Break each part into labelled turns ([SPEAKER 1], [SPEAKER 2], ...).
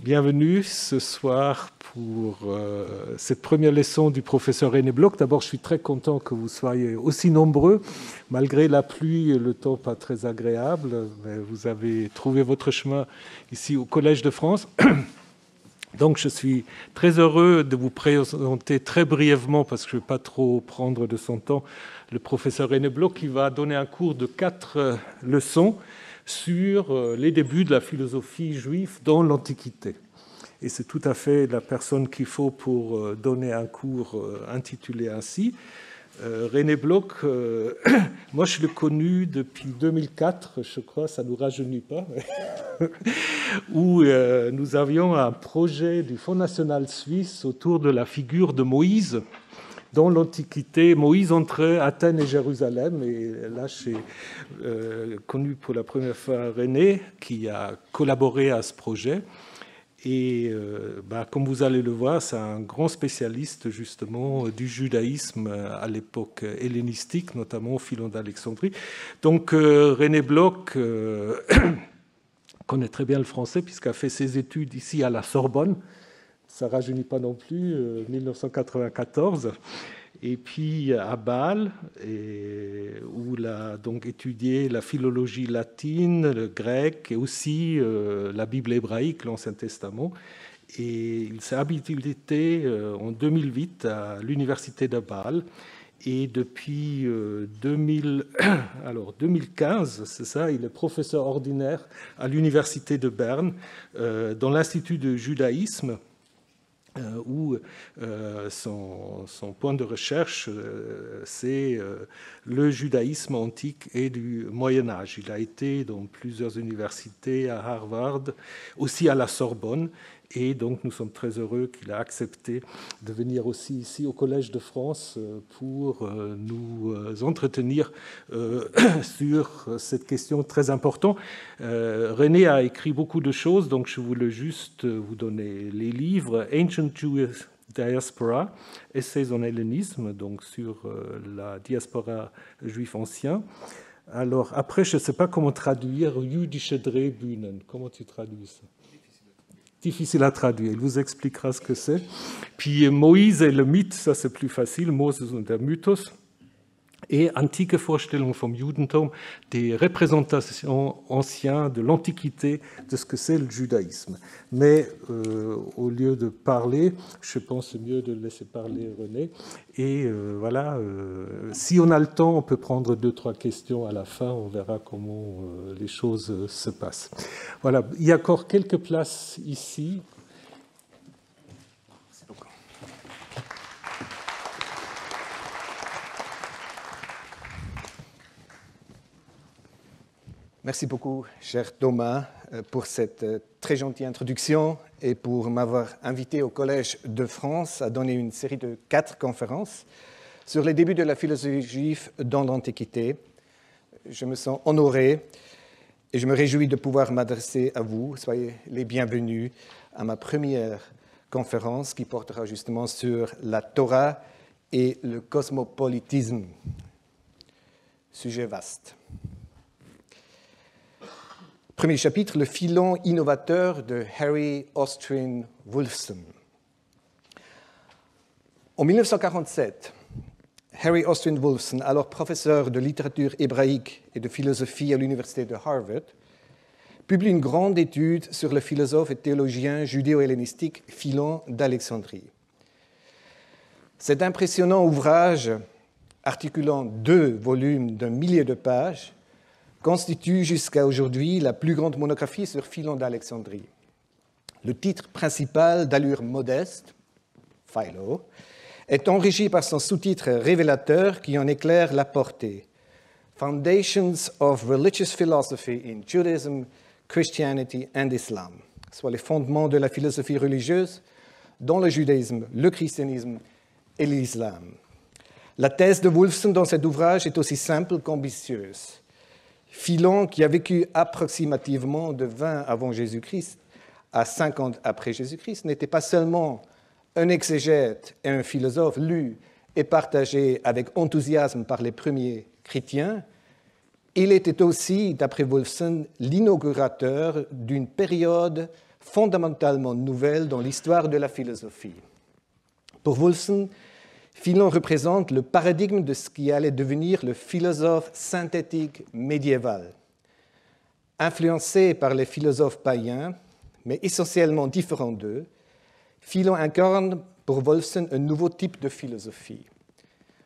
[SPEAKER 1] Bienvenue ce soir pour cette première leçon du professeur René Bloch. D'abord, je suis très content que vous soyez aussi nombreux. Malgré la pluie et le temps pas très agréable, mais vous avez trouvé votre chemin ici au Collège de France. Donc, je suis très heureux de vous présenter très brièvement, parce que je ne vais pas trop prendre de son temps, le professeur René Bloch qui va donner un cours de 4 leçons sur les débuts de la philosophie juive dans l'Antiquité. Et c'est tout à fait la personne qu'il faut pour donner un cours intitulé ainsi. René Bloch, moi je l'ai connu depuis 2004, je crois, ça ne nous rajeunit pas, où nous avions un projet du Fonds national suisse autour de la figure de Moïse dans l'Antiquité, Moïse entre Athènes et Jérusalem. Et là, j'ai connu pour la première fois René, qui a collaboré à ce projet. Et comme vous allez le voir, c'est un grand spécialiste justement du judaïsme à l'époque hellénistique, notamment au Philon d'Alexandrie. Donc René Bloch connaît très bien le français puisqu'il a fait ses études ici à la Sorbonne. Ça ne rajeunit pas non plus, 1994. Et puis à Bâle, où il a donc étudié la philologie latine, le grec et aussi la Bible hébraïque, l'Ancien Testament. Et il s'est habilité en 2008 à l'université de Bâle. Et depuis 2015, c'est ça, il est professeur ordinaire à l'université de Berne, dans l'Institut de judaïsme, où son point de recherche, c'est le judaïsme antique et du Moyen-Âge. Il a été dans plusieurs universités, à Harvard, aussi à la Sorbonne, et donc nous sommes très heureux qu'il a accepté de venir aussi ici au Collège de France pour nous entretenir sur cette question très importante. René a écrit beaucoup de choses, donc je voulais juste vous donner les livres Ancient Jewish Diaspora, Essays on Hellénisme, donc sur la diaspora juif ancien. Alors après, je ne sais pas comment traduire Jüdische Drehbühnen. Comment tu traduis ça? Difficile à traduire, il vous expliquera ce que c'est. Puis Moïse et le mythe, ça c'est plus facile, Moses und der Mythos. Et Antike Vorstellung vom Judentum, des représentations anciennes de l'Antiquité de ce que c'est le judaïsme. Mais au lieu de parler, je pense mieux de laisser parler René. Et voilà, si on a le temps, on peut prendre 2-3 questions à la fin, on verra comment les choses se passent. Voilà, il y a encore quelques places ici.
[SPEAKER 2] Merci beaucoup, cher Thomas, pour cette très gentille introduction et pour m'avoir invité au Collège de France à donner une série de 4 conférences sur les débuts de la philosophie juive dans l'Antiquité. Je me sens honoré et je me réjouis de pouvoir m'adresser à vous. Soyez les bienvenus à ma première conférence qui portera justement sur la Torah et le cosmopolitisme. Sujet vaste. Premier chapitre, le filon innovateur de Harry Austin Wolfson. En 1947, Harry Austin Wolfson, alors professeur de littérature hébraïque et de philosophie à l'université de Harvard, publie une grande étude sur le philosophe et théologien judéo-hellénistique Philon d'Alexandrie. Cet impressionnant ouvrage, articulant 2 volumes d'1 millier de pages, constitue jusqu'à aujourd'hui la plus grande monographie sur Philon d'Alexandrie. Le titre principal, d'allure modeste, Philo, est enrichi par son sous-titre révélateur qui en éclaire la portée. Foundations of Religious Philosophy in Judaism, Christianity and Islam, soit les fondements de la philosophie religieuse dans le judaïsme, le christianisme et l'islam. La thèse de Wolfson dans cet ouvrage est aussi simple qu'ambitieuse. Philon, qui a vécu approximativement de 20 avant Jésus-Christ à 50 après Jésus-Christ, n'était pas seulement un exégète et un philosophe lu et partagé avec enthousiasme par les premiers chrétiens, il était aussi, d'après Wolfson, l'inaugurateur d'une période fondamentalement nouvelle dans l'histoire de la philosophie. Pour Wolfson, Philon représente le paradigme de ce qui allait devenir le philosophe synthétique médiéval. Influencé par les philosophes païens, mais essentiellement différent d'eux, Philon incarne pour Wolfson un nouveau type de philosophie.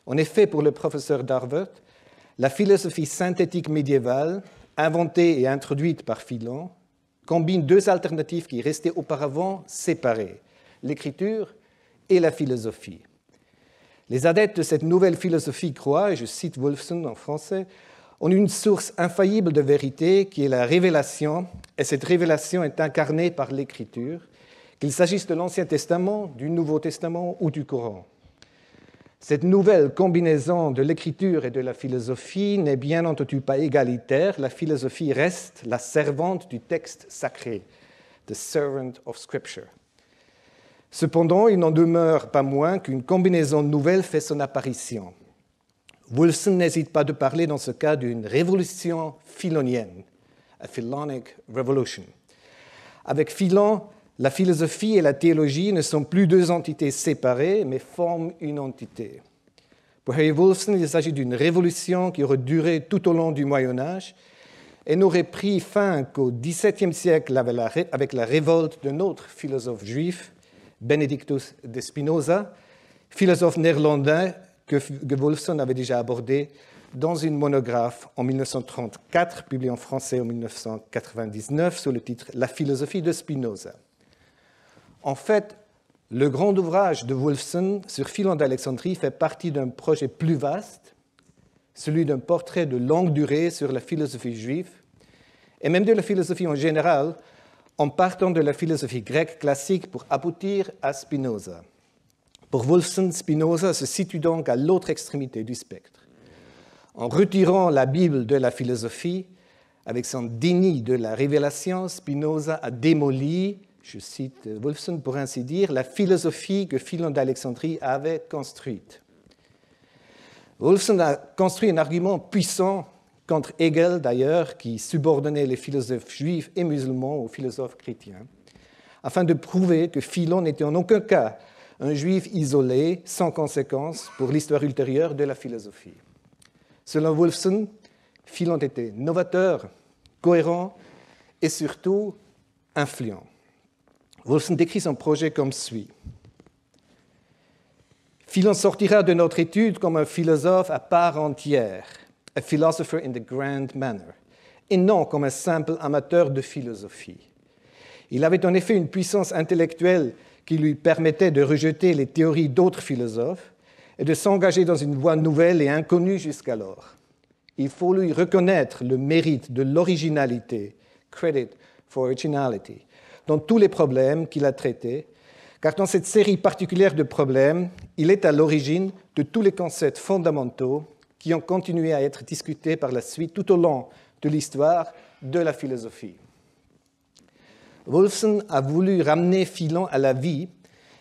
[SPEAKER 2] En effet, pour le professeur d'Harvard, la philosophie synthétique médiévale, inventée et introduite par Philon, combine deux alternatives qui restaient auparavant séparées, l'écriture et la philosophie. Les adeptes de cette nouvelle philosophie croient, et je cite Wolfson en français, en une source infaillible de vérité qui est la révélation, et cette révélation est incarnée par l'écriture, qu'il s'agisse de l'Ancien Testament, du Nouveau Testament ou du Coran. Cette nouvelle combinaison de l'écriture et de la philosophie n'est bien entendu pas égalitaire. La philosophie reste la servante du texte sacré, the servant of Scripture. Cependant, il n'en demeure pas moins qu'une combinaison nouvelle fait son apparition. Wolfson n'hésite pas de parler dans ce cas d'une révolution philonienne, a Philonic revolution. Avec Philon, la philosophie et la théologie ne sont plus deux entités séparées, mais forment une entité. Pour Harry Wolfson, il s'agit d'une révolution qui aurait duré tout au long du Moyen-Âge et n'aurait pris fin qu'au XVIIe siècle avec la révolte d'un autre philosophe juif, Benedictus de Spinoza, philosophe néerlandais que Wolfson avait déjà abordé dans une monographe en 1934, publiée en français en 1999, sous le titre « La philosophie de Spinoza ». En fait, le grand ouvrage de Wolfson sur Philon d'Alexandrie fait partie d'un projet plus vaste, celui d'un portrait de longue durée sur la philosophie juive, et même de la philosophie en général, en partant de la philosophie grecque classique pour aboutir à Spinoza. Pour Wolfson, Spinoza se situe donc à l'autre extrémité du spectre. En retirant la Bible de la philosophie, avec son déni de la révélation, Spinoza a démoli, je cite Wolfson pour ainsi dire, la philosophie que Philon d'Alexandrie avait construite. Wolfson a construit un argument puissant contre Hegel, d'ailleurs, qui subordonnait les philosophes juifs et musulmans aux philosophes chrétiens, afin de prouver que Philon n'était en aucun cas un juif isolé, sans conséquence pour l'histoire ultérieure de la philosophie. Selon Wolfson, Philon était novateur, cohérent et surtout influent. Wolfson décrit son projet comme suit. Philon sortira de notre étude comme un philosophe à part entière, a philosopher in the grand manner, et non comme un simple amateur de philosophie. Il avait en effet une puissance intellectuelle qui lui permettait de rejeter les théories d'autres philosophes et de s'engager dans une voie nouvelle et inconnue jusqu'alors. Il faut lui reconnaître le mérite de l'originalité, credit for originality, dans tous les problèmes qu'il a traités, car dans cette série particulière de problèmes, il est à l'origine de tous les concepts fondamentaux qui ont continué à être discutés par la suite tout au long de l'histoire de la philosophie. Wolfson a voulu ramener Philon à la vie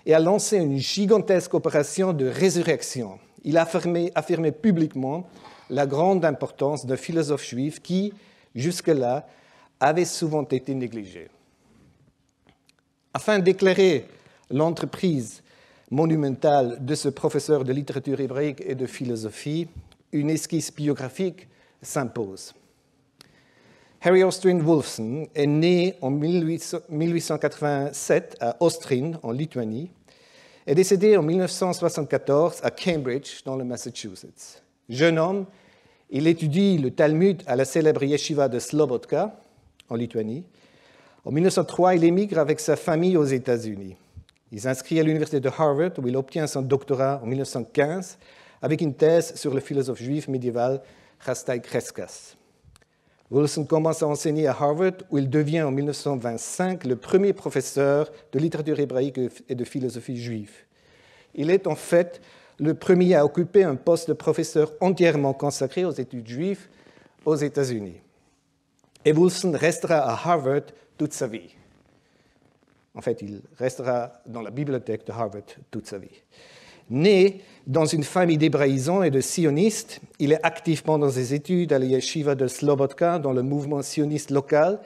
[SPEAKER 2] et a lancé une gigantesque opération de résurrection. Il a affirmé publiquement la grande importance d'un philosophe juif qui, jusque-là, avait souvent été négligé. Afin d'éclairer l'entreprise monumentale de ce professeur de littérature hébraïque et de philosophie, une esquisse biographique s'impose. Harry Austrian Wolfson est né en 1887 à Ostrin, en Lituanie, et décédé en 1974 à Cambridge, dans le Massachusetts. Jeune homme, il étudie le Talmud à la célèbre yeshiva de Slobodka, en Lituanie. En 1903, il émigre avec sa famille aux États-Unis. Il s'inscrit à l'université de Harvard, où il obtient son doctorat en 1915, avec une thèse sur le philosophe juif médiéval Chastai Crescas. Wolfson commence à enseigner à Harvard, où il devient en 1925 le premier professeur de littérature hébraïque et de philosophie juive. Il est en fait le premier à occuper un poste de professeur entièrement consacré aux études juives aux États-Unis. Et Wolfson restera à Harvard toute sa vie. En fait, il restera dans la bibliothèque de Harvard toute sa vie. Né dans une famille d'hébraïsants et de sionistes, il est actif pendant ses études à la yeshiva de Slobodka dans le mouvement sioniste local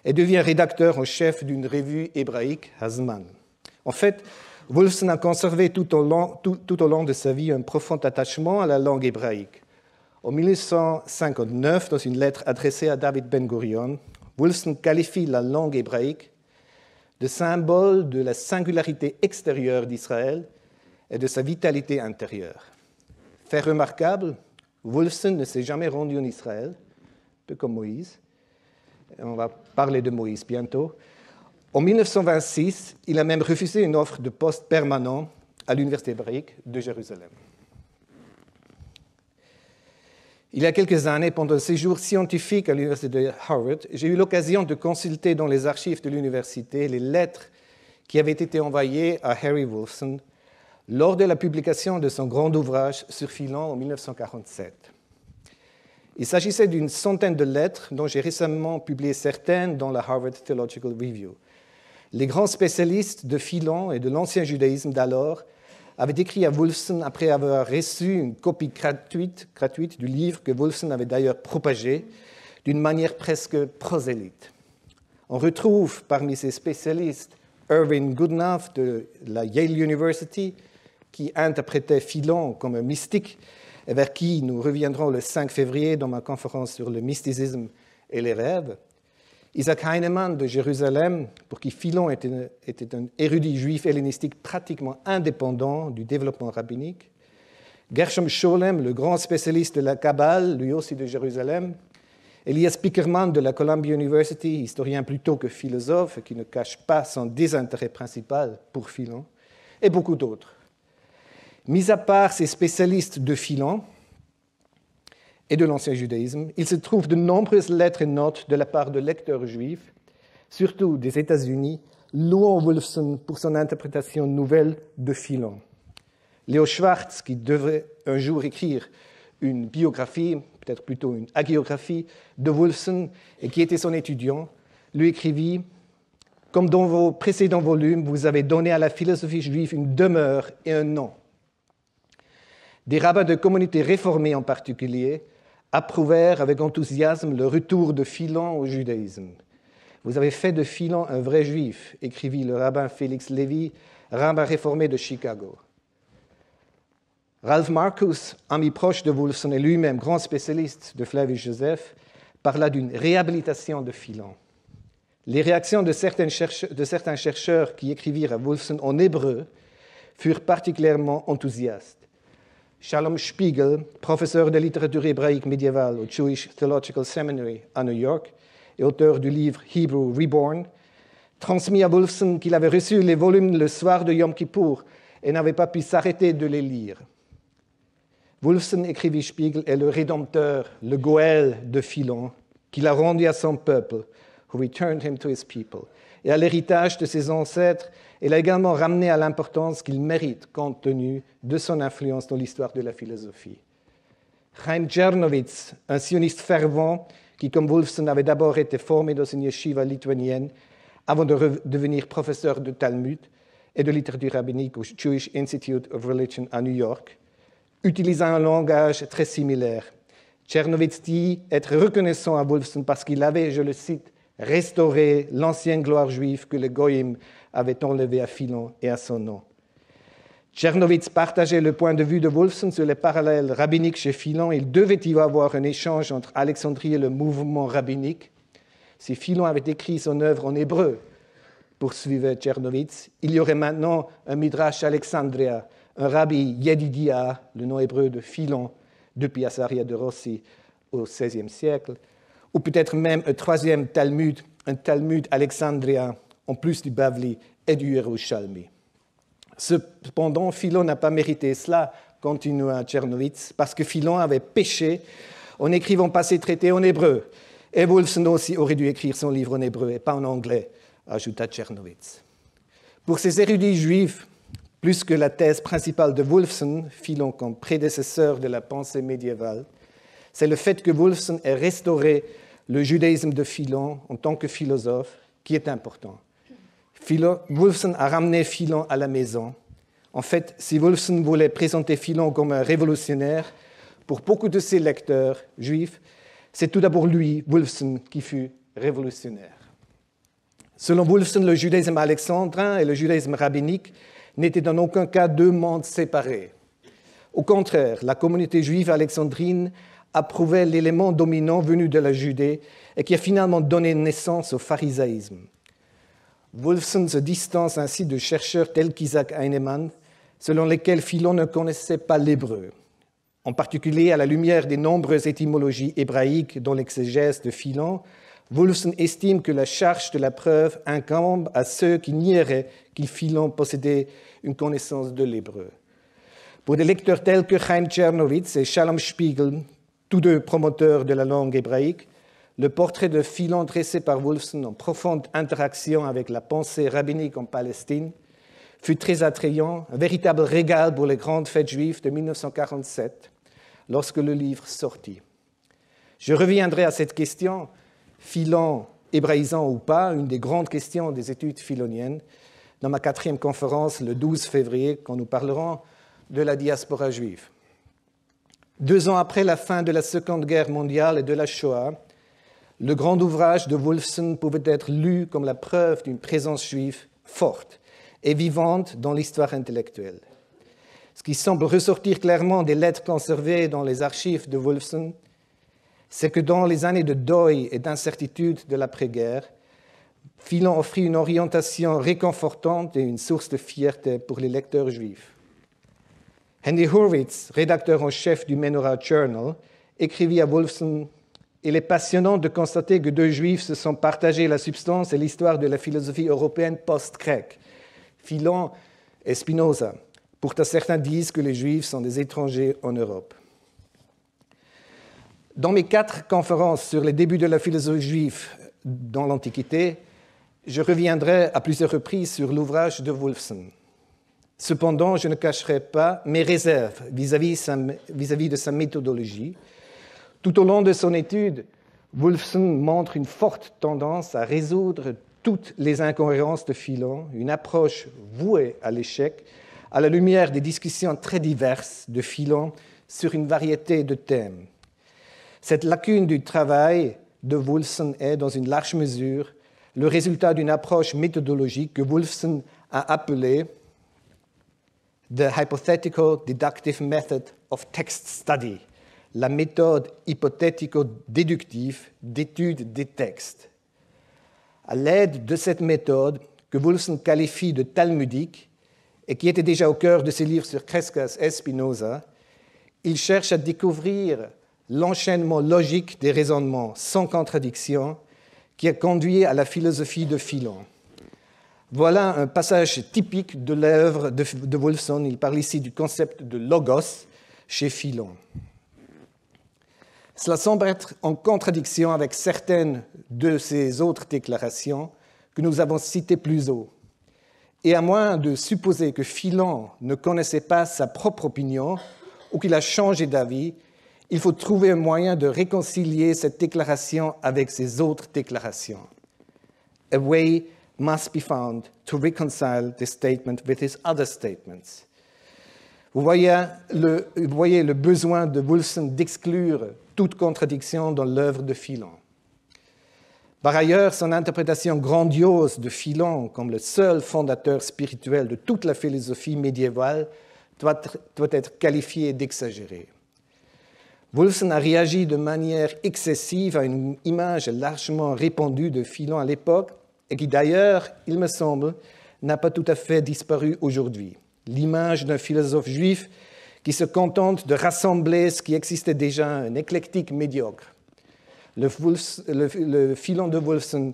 [SPEAKER 2] et devient rédacteur en chef d'une revue hébraïque, Hazman. En fait, Wolfson a conservé tout au long de sa vie un profond attachement à la langue hébraïque. En 1959, dans une lettre adressée à David Ben-Gurion, Wolfson qualifie la langue hébraïque de symbole de la singularité extérieure d'Israël et de sa vitalité intérieure. Fait remarquable, Wolfson ne s'est jamais rendu en Israël, un peu comme Moïse. On va parler de Moïse bientôt. En 1926, il a même refusé une offre de poste permanent à l'Université hébraïque de Jérusalem. Il y a quelques années, pendant un séjour scientifique à l'Université de Harvard, j'ai eu l'occasion de consulter dans les archives de l'université les lettres qui avaient été envoyées à Harry Wolfson lors de la publication de son grand ouvrage sur Philon en 1947. Il s'agissait d'une centaine de lettres dont j'ai récemment publié certaines dans la Harvard Theological Review. Les grands spécialistes de Philon et de l'ancien judaïsme d'alors avaient écrit à Wolfson après avoir reçu une copie gratuite du livre que Wolfson avait d'ailleurs propagé d'une manière presque prosélyte. On retrouve parmi ces spécialistes Irving Goodenough de la Yale University, qui interprétait Philon comme un mystique et vers qui nous reviendrons le 5 février dans ma conférence sur le mysticisme et les rêves. Isaac Heinemann de Jérusalem, pour qui Philon était un érudit juif hellénistique pratiquement indépendant du développement rabbinique. Gershom Scholem, le grand spécialiste de la Kabbale, lui aussi de Jérusalem. Elias Pickerman de la Columbia University, historien plutôt que philosophe, qui ne cache pas son désintérêt principal pour Philon, et beaucoup d'autres. Mis à part ces spécialistes de Philon et de l'ancien judaïsme, il se trouve de nombreuses lettres et notes de la part de lecteurs juifs, surtout des États-Unis, louant Wolfson pour son interprétation nouvelle de Philon. Léo Schwartz, qui devrait un jour écrire une biographie, peut-être plutôt une hagiographie, de Wolfson et qui était son étudiant, lui écrivit « Comme dans vos précédents volumes, vous avez donné à la philosophie juive une demeure et un nom. Des rabbins de communautés réformées en particulier approuvèrent avec enthousiasme le retour de Philon au judaïsme. Vous avez fait de Philon un vrai juif, écrivit le rabbin Félix Lévy, rabbin réformé de Chicago. Ralph Marcus, ami proche de Wolfson et lui-même grand spécialiste de Flavius Joseph, parla d'une réhabilitation de Philon. Les réactions de certains chercheurs qui écrivirent à Wolfson en hébreu furent particulièrement enthousiastes. Shalom Spiegel, professeur de littérature hébraïque médiévale au Jewish Theological Seminary à New York et auteur du livre Hebrew Reborn, transmit à Wolfson qu'il avait reçu les volumes le soir de Yom Kippour et n'avait pas pu s'arrêter de les lire. Wolfson, écrivit Spiegel, est le rédempteur, le Goël de Philon, qu'il a rendu à son peuple, who returned him to his people. Et à l'héritage de ses ancêtres, il a également ramené à l'importance qu'il mérite compte tenu de son influence dans l'histoire de la philosophie. Chaim Czernowitz, un sioniste fervent qui, comme Wolfson, avait d'abord été formé dans une yeshiva lituanienne avant de devenir professeur de Talmud et de littérature rabbinique au Jewish Institute of Religion à New York, utilisant un langage très similaire. Czernowitz dit être reconnaissant à Wolfson parce qu'il avait, je le cite, restauré l'ancienne gloire juive que les Goïm avaient enlevée à Philon et à son nom. Czernowitz partageait le point de vue de Wolfson sur les parallèles rabbiniques chez Philon. Il devait y avoir un échange entre Alexandrie et le mouvement rabbinique. Si Philon avait écrit son œuvre en hébreu, poursuivait Czernowitz, il y aurait maintenant un Midrash Alexandria, un rabbi Yedidia, le nom hébreu de Philon, depuis Asaria de Rossi au XVIe siècle, ou peut-être même un troisième Talmud, un Talmud alexandrien, en plus du Bavli et du Yerushalmi. Cependant, Philon n'a pas mérité cela, continua Czernowitz, parce que Philon avait péché en écrivant pas ses traités en hébreu. Et Wolfson aussi aurait dû écrire son livre en hébreu et pas en anglais, ajouta Czernowitz. Pour ces érudits juifs, plus que la thèse principale de Wolfson, Philon comme prédécesseur de la pensée médiévale, c'est le fait que Wolfson ait restauré le judaïsme de Philon en tant que philosophe qui est important. Wolfson a ramené Philon à la maison. En fait, si Wolfson voulait présenter Philon comme un révolutionnaire, pour beaucoup de ses lecteurs juifs, c'est tout d'abord lui, Wolfson, qui fut révolutionnaire. Selon Wolfson, le judaïsme alexandrin et le judaïsme rabbinique n'étaient en aucun cas deux mondes séparés. Au contraire, la communauté juive alexandrine approuvait l'élément dominant venu de la Judée et qui a finalement donné naissance au pharisaïsme. Wolfson se distance ainsi de chercheurs tels qu'Isaac Heinemann, selon lesquels Philon ne connaissait pas l'hébreu. En particulier, à la lumière des nombreuses étymologies hébraïques dans l'exégèse de Philon, Wolfson estime que la charge de la preuve incombe à ceux qui nieraient qu'il Philon possédait une connaissance de l'hébreu. Pour des lecteurs tels que Chaim Tchernowitz et Shalom Spiegel, tous deux promoteurs de la langue hébraïque, le portrait de Philon dressé par Wolfson en profonde interaction avec la pensée rabbinique en Palestine fut très attrayant, un véritable régal pour les grandes fêtes juives de 1947, lorsque le livre sortit. Je reviendrai à cette question, Philon hébraïsant ou pas, une des grandes questions des études philoniennes, dans ma 4e conférence le 12 février, quand nous parlerons de la diaspora juive. 2 ans après la fin de la Seconde Guerre mondiale et de la Shoah, le grand ouvrage de Wolfson pouvait être lu comme la preuve d'une présence juive forte et vivante dans l'histoire intellectuelle. Ce qui semble ressortir clairement des lettres conservées dans les archives de Wolfson, c'est que dans les années de deuil et d'incertitude de l'après-guerre, Philon offrit une orientation réconfortante et une source de fierté pour les lecteurs juifs. Henry Hurwitz, rédacteur en chef du Menorah Journal, écrivit à Wolfson « Il est passionnant de constater que 2 juifs se sont partagés la substance et l'histoire de la philosophie européenne post-grecque, Philon et Spinoza. Pourtant, certains disent que les juifs sont des étrangers en Europe. » Dans mes 4 conférences sur les débuts de la philosophie juive dans l'Antiquité, je reviendrai à plusieurs reprises sur l'ouvrage de Wolfson. Cependant, je ne cacherai pas mes réserves vis-à-vis de sa méthodologie. Tout au long de son étude, Wolfson montre une forte tendance à résoudre toutes les incohérences de Philon, une approche vouée à l'échec, à la lumière des discussions très diverses de Philon sur une variété de thèmes. Cette lacune du travail de Wolfson est, dans une large mesure, le résultat d'une approche méthodologique que Wolfson a appelée The Hypothetical Deductive Method of Text Study, la méthode hypothético-déductive d'étude des textes. À l'aide de cette méthode, que Wolfson qualifie de talmudique et qui était déjà au cœur de ses livres sur Crescas et Spinoza, il cherche à découvrir l'enchaînement logique des raisonnements sans contradiction qui a conduit à la philosophie de Philon. Voilà un passage typique de l'œuvre de Wolfson. Il parle ici du concept de logos chez Philon. Cela semble être en contradiction avec certaines de ses autres déclarations que nous avons citées plus haut. Et à moins de supposer que Philon ne connaissait pas sa propre opinion ou qu'il a changé d'avis, il faut trouver un moyen de réconcilier cette déclaration avec ses autres déclarations. A way must be found to reconcile this statement with his other statements. Vous voyez le besoin de Wolfson d'exclure toute contradiction dans l'œuvre de Philon. Par ailleurs, son interprétation grandiose de Philon comme le seul fondateur spirituel de toute la philosophie médiévale doit être qualifiée d'exagérée. Wolfson a réagi de manière excessive à une image largement répandue de Philon à l'époque et qui d'ailleurs, il me semble, n'a pas tout à fait disparu aujourd'hui. L'image d'un philosophe juif qui se contente de rassembler ce qui existait déjà, un éclectique médiocre. Le Philon de Wolfson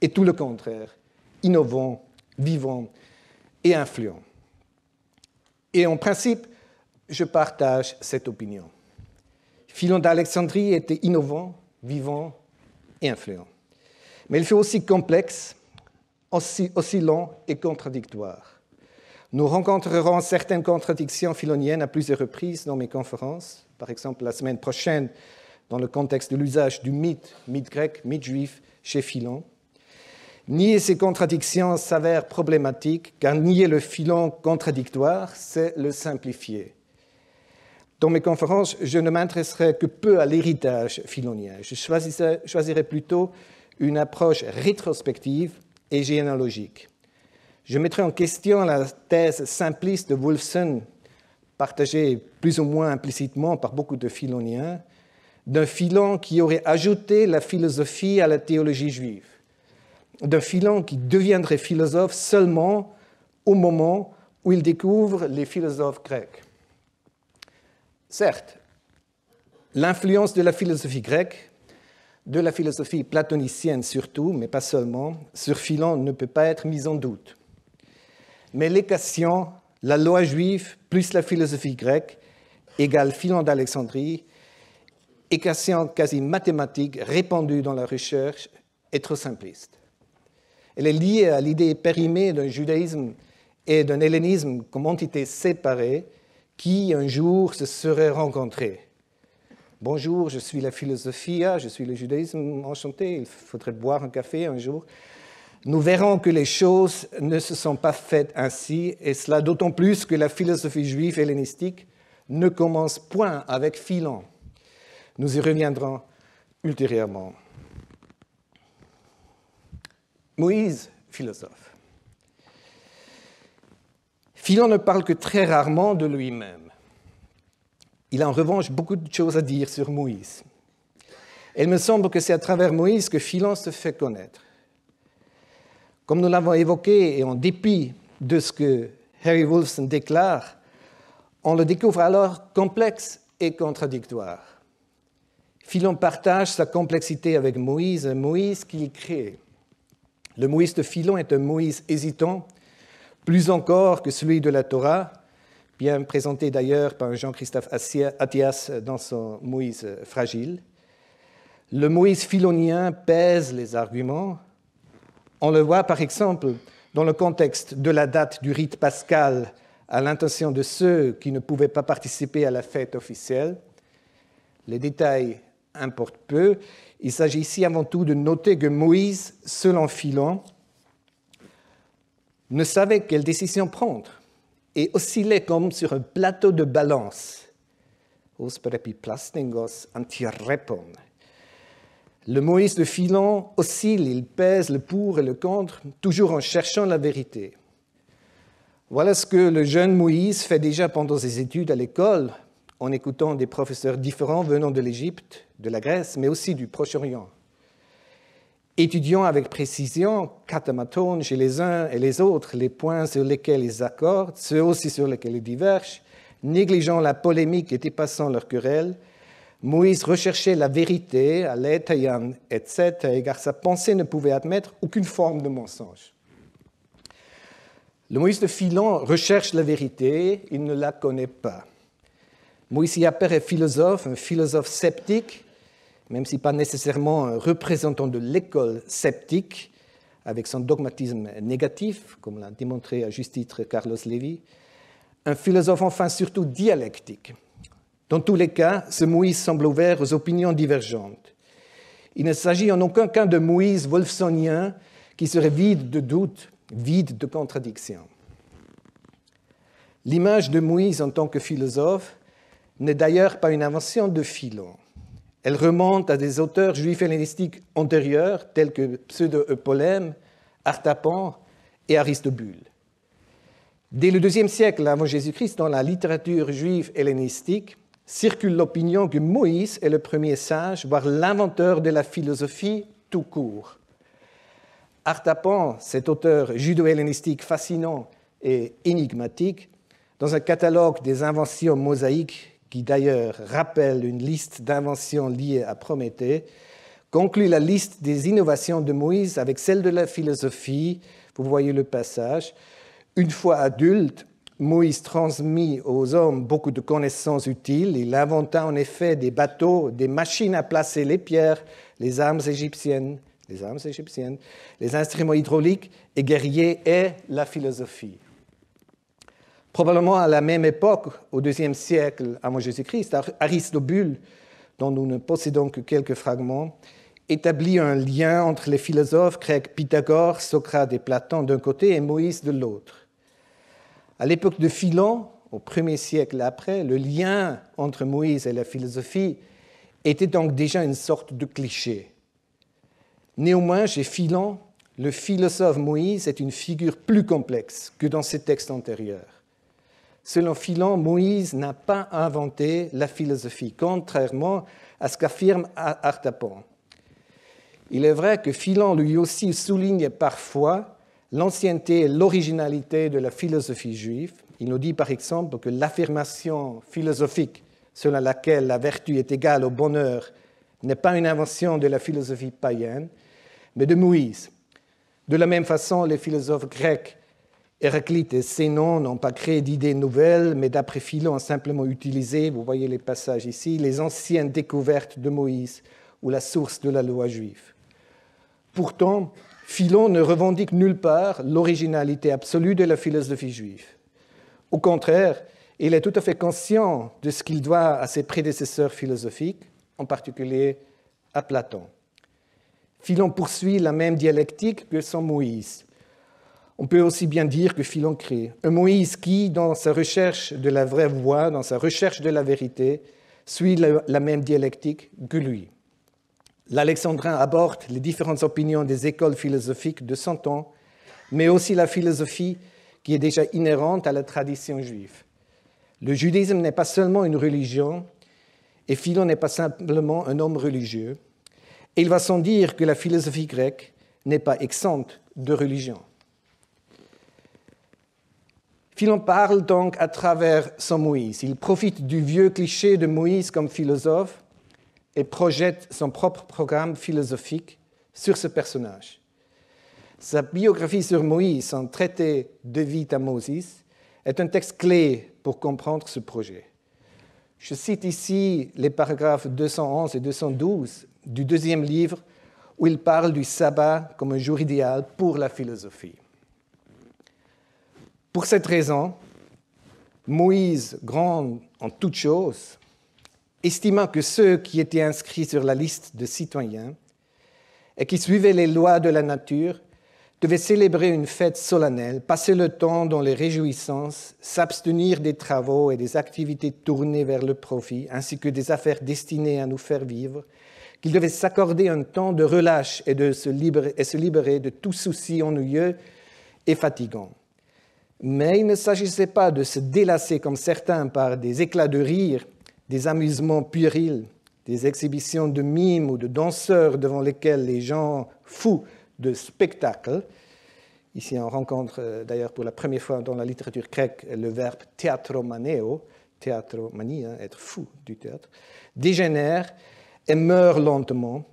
[SPEAKER 2] est tout le contraire, innovant, vivant et influent. Et en principe, je partage cette opinion. Philon d'Alexandrie était innovant, vivant et influent. Mais il fut aussi complexe, oscillant et contradictoire. Nous rencontrerons certaines contradictions philoniennes à plusieurs reprises dans mes conférences, par exemple la semaine prochaine dans le contexte de l'usage du mythe grec, mythe juif, chez Philon. Nier ces contradictions s'avère problématique, car nier le Philon contradictoire, c'est le simplifier. Dans mes conférences, je ne m'intéresserai que peu à l'héritage philonien. Je choisirai plutôt une approche rétrospective et généalogique. Je mettrai en question la thèse simpliste de Wolfson, partagée plus ou moins implicitement par beaucoup de philoniens, d'un Philon qui aurait ajouté la philosophie à la théologie juive, d'un Philon qui deviendrait philosophe seulement au moment où il découvre les philosophes grecs. Certes, l'influence de la philosophie grecque, de la philosophie platonicienne surtout, mais pas seulement, sur Philon ne peut pas être mise en doute. Mais l'équation, la loi juive plus la philosophie grecque égale Philon d'Alexandrie, équation quasi mathématique répandue dans la recherche, est trop simpliste. Elle est liée à l'idée périmée d'un judaïsme et d'un hellénisme comme entités séparées qui, un jour, se seraient rencontrées. Bonjour, je suis la philosophie, je suis le judaïsme, enchanté, il faudrait boire un café un jour. Nous verrons que les choses ne se sont pas faites ainsi, et cela d'autant plus que la philosophie juive hellénistique ne commence point avec Philon. Nous y reviendrons ultérieurement. Moïse, philosophe. Philon ne parle que très rarement de lui-même. Il a en revanche beaucoup de choses à dire sur Moïse. Et il me semble que c'est à travers Moïse que Philon se fait connaître. Comme nous l'avons évoqué, et en dépit de ce que Harry Wolfson déclare, on le découvre alors complexe et contradictoire. Philon partage sa complexité avec Moïse, un Moïse qu'il crée. Le Moïse de Philon est un Moïse hésitant, plus encore que celui de la Torah, bien présenté d'ailleurs par Jean-Christophe Attias dans son Moïse fragile. Le Moïse philonien pèse les arguments. On le voit par exemple dans le contexte de la date du rite pascal à l'intention de ceux qui ne pouvaient pas participer à la fête officielle. Les détails importent peu. Il s'agit ici avant tout de noter que Moïse, selon Philon, ne savait quelle décision prendre et oscillait comme sur un plateau de balance. Os perepiplastingos antirepon. Le Moïse de Philon oscille, il pèse le pour et le contre, toujours en cherchant la vérité. Voilà ce que le jeune Moïse fait déjà pendant ses études à l'école, en écoutant des professeurs différents venant de l'Égypte, de la Grèce, mais aussi du Proche-Orient. Étudiant avec précision, catamaton chez les uns et les autres, les points sur lesquels ils accordent, ceux aussi sur lesquels ils divergent, négligeant la polémique et dépassant leur querelle, Moïse recherchait la vérité à l'étayan, etc., car sa pensée ne pouvait admettre aucune forme de mensonge. Le Moïse de Philon recherche la vérité, il ne la connaît pas. Moïse y apparaît philosophe, un philosophe sceptique, même si pas nécessairement un représentant de l'école sceptique, avec son dogmatisme négatif, comme l'a démontré à juste titre Carlos Lévy, un philosophe enfin surtout dialectique. Dans tous les cas, ce Moïse semble ouvert aux opinions divergentes. Il ne s'agit en aucun cas de Moïse wolfsonien qui serait vide de doute, vide de contradictions. L'image de Moïse en tant que philosophe n'est d'ailleurs pas une invention de Philon. Elle remonte à des auteurs juifs hellénistiques antérieurs, tels que Pseudo-Eupolème, Artapan et Aristobule. Dès le IIe siècle avant Jésus-Christ, dans la littérature juive hellénistique, circule l'opinion que Moïse est le premier sage, voire l'inventeur de la philosophie tout court. Artapan, cet auteur judo-hellénistique fascinant et énigmatique, dans un catalogue des inventions mosaïques, qui d'ailleurs rappelle une liste d'inventions liées à Prométhée, conclut la liste des innovations de Moïse avec celle de la philosophie. Vous voyez le passage. Une fois adulte, Moïse transmit aux hommes beaucoup de connaissances utiles. Il inventa en effet des bateaux, des machines à placer les pierres, les armes égyptiennes, les instruments hydrauliques et guerriers et la philosophie. Probablement à la même époque, au IIe siècle avant Jésus-Christ, Aristobule, dont nous ne possédons que quelques fragments, établit un lien entre les philosophes grecs Pythagore, Socrate et Platon d'un côté et Moïse de l'autre. À l'époque de Philon, au 1er siècle après, le lien entre Moïse et la philosophie était donc déjà une sorte de cliché. Néanmoins, chez Philon, le philosophe Moïse est une figure plus complexe que dans ses textes antérieurs. Selon Philon, Moïse n'a pas inventé la philosophie, contrairement à ce qu'affirme Artapan. Il est vrai que Philon lui aussi souligne parfois l'ancienneté et l'originalité de la philosophie juive. Il nous dit par exemple que l'affirmation philosophique selon laquelle la vertu est égale au bonheur n'est pas une invention de la philosophie païenne, mais de Moïse. De la même façon, les philosophes grecs Héraclite et Zénon n'ont pas créé d'idées nouvelles, mais d'après Philon ont simplement utilisé, vous voyez les passages ici, les anciennes découvertes de Moïse ou la source de la loi juive. Pourtant, Philon ne revendique nulle part l'originalité absolue de la philosophie juive. Au contraire, il est tout à fait conscient de ce qu'il doit à ses prédécesseurs philosophiques, en particulier à Platon. Philon poursuit la même dialectique que son Moïse. On peut aussi bien dire que Philon crée un Moïse qui, dans sa recherche de la vraie voie, dans sa recherche de la vérité, suit la même dialectique que lui. L'Alexandrin aborde les différentes opinions des écoles philosophiques de son temps, mais aussi la philosophie qui est déjà inhérente à la tradition juive. Le judaïsme n'est pas seulement une religion, et Philon n'est pas simplement un homme religieux. Et il va sans dire que la philosophie grecque n'est pas exempte de religion. Philon parle donc à travers son Moïse. Il profite du vieux cliché de Moïse comme philosophe et projette son propre programme philosophique sur ce personnage. Sa biographie sur Moïse, son traité de Vita Moses, est un texte clé pour comprendre ce projet. Je cite ici les paragraphes 211 et 212 du deuxième livre où il parle du sabbat comme un jour idéal pour la philosophie. Pour cette raison, Moïse, grand en toutes choses, estima que ceux qui étaient inscrits sur la liste de citoyens et qui suivaient les lois de la nature devaient célébrer une fête solennelle, passer le temps dans les réjouissances, s'abstenir des travaux et des activités tournées vers le profit, ainsi que des affaires destinées à nous faire vivre, qu'ils devaient s'accorder un temps de relâche et se libérer de tout souci ennuyeux et fatigant. Mais il ne s'agissait pas de se délasser comme certains par des éclats de rire, des amusements puérils, des exhibitions de mimes ou de danseurs devant lesquels les gens fous de spectacle. Ici, on rencontre d'ailleurs pour la première fois dans la littérature grecque le verbe théatromaneo, théatromanie, être fou du théâtre, dégénèrent et meurent lentement,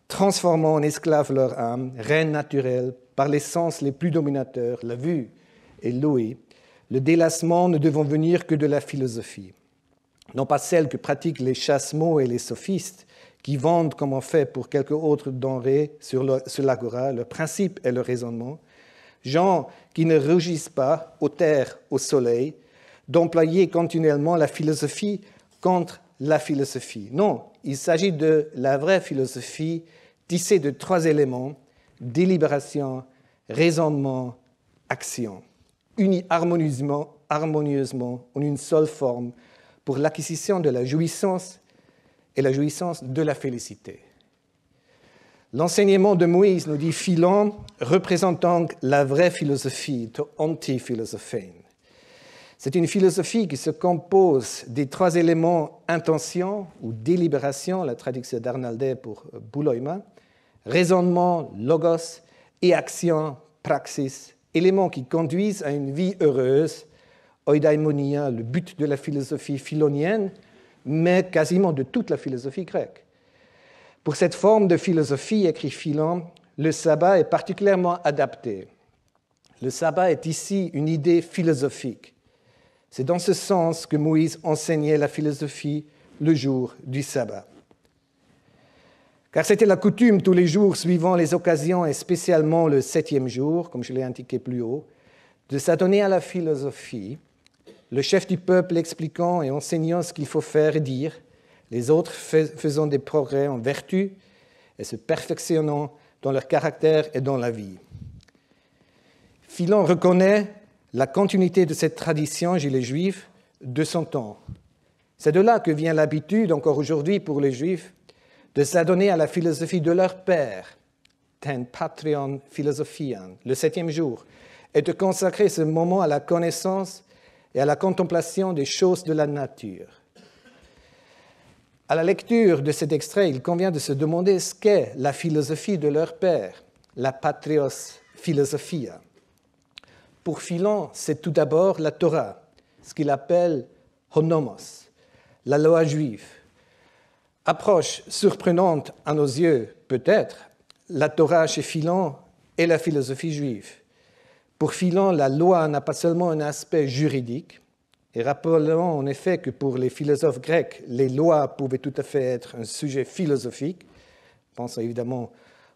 [SPEAKER 2] transformant en esclaves leur âme, reine naturelle, par les sens les plus dominateurs, la vue et l'ouïe, le délassement ne devant venir que de la philosophie. Non pas celle que pratiquent les chasse-mots et les sophistes, qui vendent comme on fait pour quelques autres denrées sur l'agora, leur principe et leur raisonnement, gens qui ne rougissent pas, aux terres, au soleil, d'employer continuellement la philosophie contre la philosophie. Non, il s'agit de la vraie philosophie tissée de 3 éléments, délibération, raisonnement, action, unis harmonieusement en une seule forme pour l'acquisition de la jouissance et la jouissance de la félicité. L'enseignement de Moïse, nous dit Philon, représente donc la vraie philosophie, to anti-philosophein. C'est une philosophie qui se compose des 3 éléments intention ou délibération, la traduction d'Arnaldet pour bouloïma, raisonnement, logos, et action, praxis, éléments qui conduisent à une vie heureuse, eudaimonia, le but de la philosophie philonienne, mais quasiment de toute la philosophie grecque. Pour cette forme de philosophie, écrit Philon, le sabbat est particulièrement adapté. Le sabbat est ici une idée philosophique. C'est dans ce sens que Moïse enseignait la philosophie le jour du sabbat. Car c'était la coutume tous les jours suivant les occasions et spécialement le 7e jour, comme je l'ai indiqué plus haut, de s'adonner à la philosophie, le chef du peuple expliquant et enseignant ce qu'il faut faire et dire, les autres faisant des progrès en vertu et se perfectionnant dans leur caractère et dans la vie. Philon reconnaît la continuité de cette tradition chez les Juifs de son temps. C'est de là que vient l'habitude, encore aujourd'hui pour les Juifs, de s'adonner à la philosophie de leur père, ten patrion philosophian, le 7e jour, et de consacrer ce moment à la connaissance et à la contemplation des choses de la nature. À la lecture de cet extrait, il convient de se demander ce qu'est la philosophie de leur père, la patrios philosophia. Pour Philon, c'est tout d'abord la Torah, ce qu'il appelle honomos, la loi juive. Approche surprenante à nos yeux, peut-être, la Torah chez Philon est la philosophie juive. Pour Philon, la loi n'a pas seulement un aspect juridique, et rappelons en effet que pour les philosophes grecs, les lois pouvaient tout à fait être un sujet philosophique. Pensons évidemment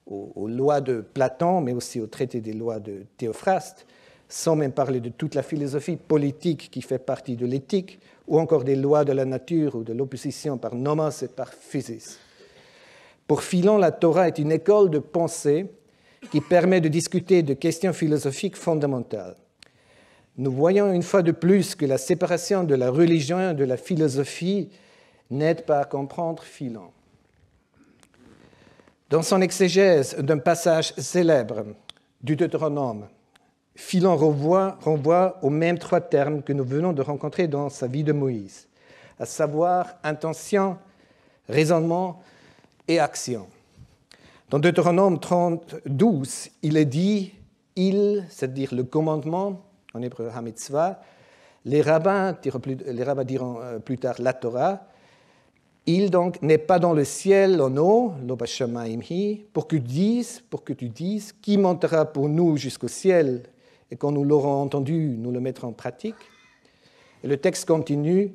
[SPEAKER 2] aux lois de Platon, mais aussi au traité des lois de Théophraste, sans même parler de toute la philosophie politique qui fait partie de l'éthique, ou encore des lois de la nature ou de l'opposition par nomos et par physis. Pour Philon, la Torah est une école de pensée qui permet de discuter de questions philosophiques fondamentales. Nous voyons une fois de plus que la séparation de la religion et de la philosophie n'aide pas à comprendre Philon. Dans son exégèse d'un passage célèbre du Deutéronome, Philon renvoie aux mêmes 3 termes que nous venons de rencontrer dans sa vie de Moïse, à savoir intention, raisonnement et action. Dans Deutéronome 30:12, il est dit « il », c'est-à-dire le commandement, en hébreu hamitzvah, les rabbins diront plus tard la Torah, il donc n'est pas dans le ciel en haut, lo bashamayim hi, pour que tu dises, qui montera pour nous jusqu'au ciel, et quand nous l'aurons entendu, nous le mettrons en pratique. Et le texte continue,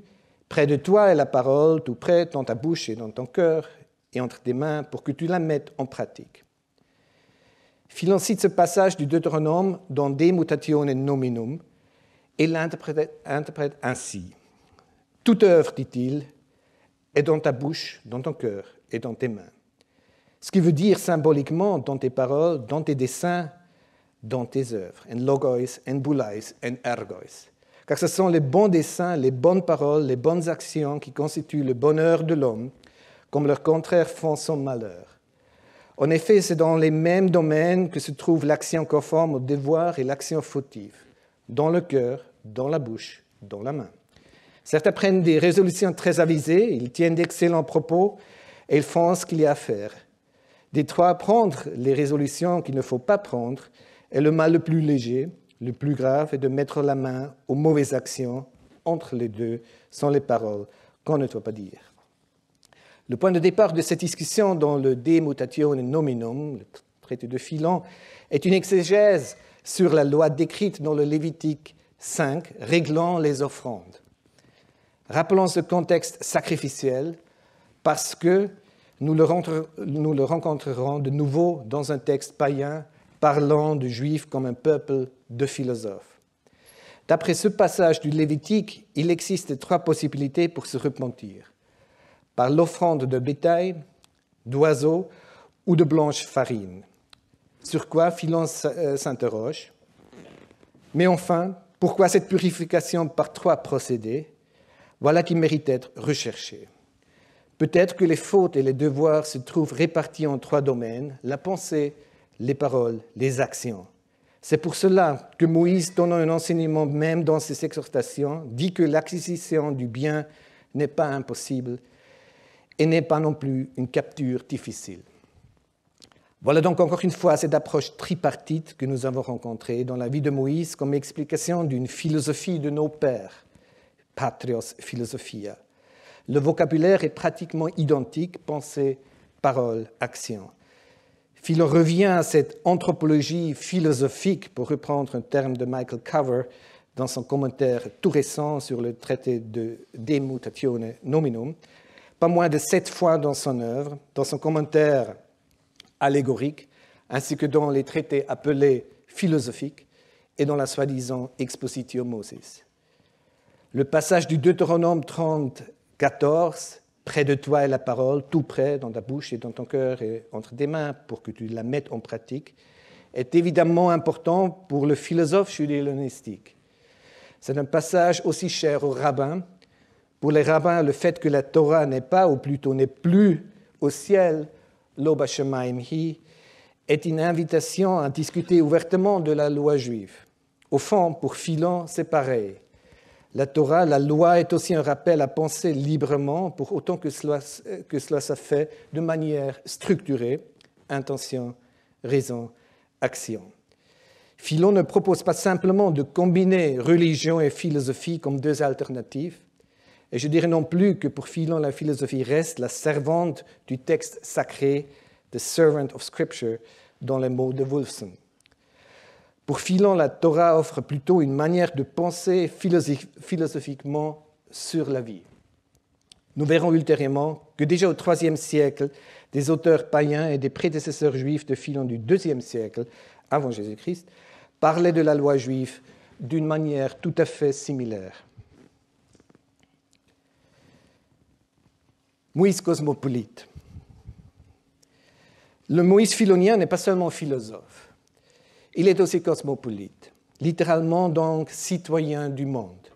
[SPEAKER 2] près de toi est la parole, tout près dans ta bouche et dans ton cœur, et entre tes mains, pour que tu la mettes en pratique. Philon cite ce passage du Deutéronome dans De Mutatione Nominum et l'interprète ainsi. Toute œuvre, dit-il, est dans ta bouche, dans ton cœur et dans tes mains. Ce qui veut dire symboliquement dans tes paroles, dans tes desseins, dans tes œuvres. En logos, en boulais, en ergos. Car ce sont les bons desseins, les bonnes paroles, les bonnes actions qui constituent le bonheur de l'homme, comme leurs contraires font son malheur. En effet, c'est dans les mêmes domaines que se trouve l'action conforme au devoir et l'action fautive, dans le cœur, dans la bouche, dans la main. Certains prennent des résolutions très avisées, ils tiennent d'excellents propos et ils font ce qu'il y a à faire. Des 3, prendre les résolutions qu'il ne faut pas prendre est le mal le plus léger, le plus grave est de mettre la main aux mauvaises actions. Entre les deux sont les paroles qu'on ne doit pas dire. Le point de départ de cette discussion dans le De Mutatione Nominum, le traité de Philon, est une exégèse sur la loi décrite dans le Lévitique 5, réglant les offrandes. Rappelons ce contexte sacrificiel parce que nous le rencontrerons de nouveau dans un texte païen parlant de Juifs comme un peuple de philosophes. D'après ce passage du Lévitique, il existe 3 possibilités pour se repentir. Par l'offrande de bétail, d'oiseaux ou de blanche farine. Sur quoi Philon s'interroge. Mais enfin, pourquoi cette purification par 3 procédés? Voilà qui mérite d'être recherché. Peut-être que les fautes et les devoirs se trouvent répartis en 3 domaines, la pensée, les paroles, les actions. C'est pour cela que Moïse, donnant un enseignement même dans ses exhortations, dit que l'acquisition du bien n'est pas impossible et n'est pas non plus une capture difficile. Voilà donc encore une fois cette approche tripartite que nous avons rencontrée dans la vie de Moïse comme explication d'une philosophie de nos pères, patrios philosophia. Le vocabulaire est pratiquement identique, pensée, parole, action. Philon revient à cette anthropologie philosophique, pour reprendre un terme de Michael Cover, dans son commentaire tout récent sur le traité de De Mutatione Nominum, pas moins de 7 fois dans son œuvre, dans son commentaire allégorique, ainsi que dans les traités appelés philosophiques et dans la soi-disant Expositio Moses. Le passage du Deutéronome 30, 14, près de toi est la parole, tout près, dans ta bouche et dans ton cœur et entre tes mains pour que tu la mettes en pratique, est évidemment important pour le philosophe judéo-hellénistique. C'est un passage aussi cher aux rabbins. Pour les rabbins, le fait que la Torah n'est pas, ou plutôt n'est plus au ciel, lo bashamayim hi, est une invitation à discuter ouvertement de la loi juive. Au fond, pour Philon, c'est pareil. La Torah, la loi, est aussi un rappel à penser librement, pour autant que cela se fait de manière structurée, intention, raison, action. Philon ne propose pas simplement de combiner religion et philosophie comme deux alternatives, et je dirais non plus que pour Philon, la philosophie reste la servante du texte sacré, the servant of Scripture, dans les mots de Wolfson. Pour Philon, la Torah offre plutôt une manière de penser philosophiquement sur la vie. Nous verrons ultérieurement que déjà au IIIe siècle, des auteurs païens et des prédécesseurs juifs de Philon du IIe siècle, avant Jésus-Christ, parlaient de la loi juive d'une manière tout à fait similaire. Moïse cosmopolite. Le Moïse philonien n'est pas seulement philosophe, il est aussi cosmopolite, littéralement donc citoyen du monde.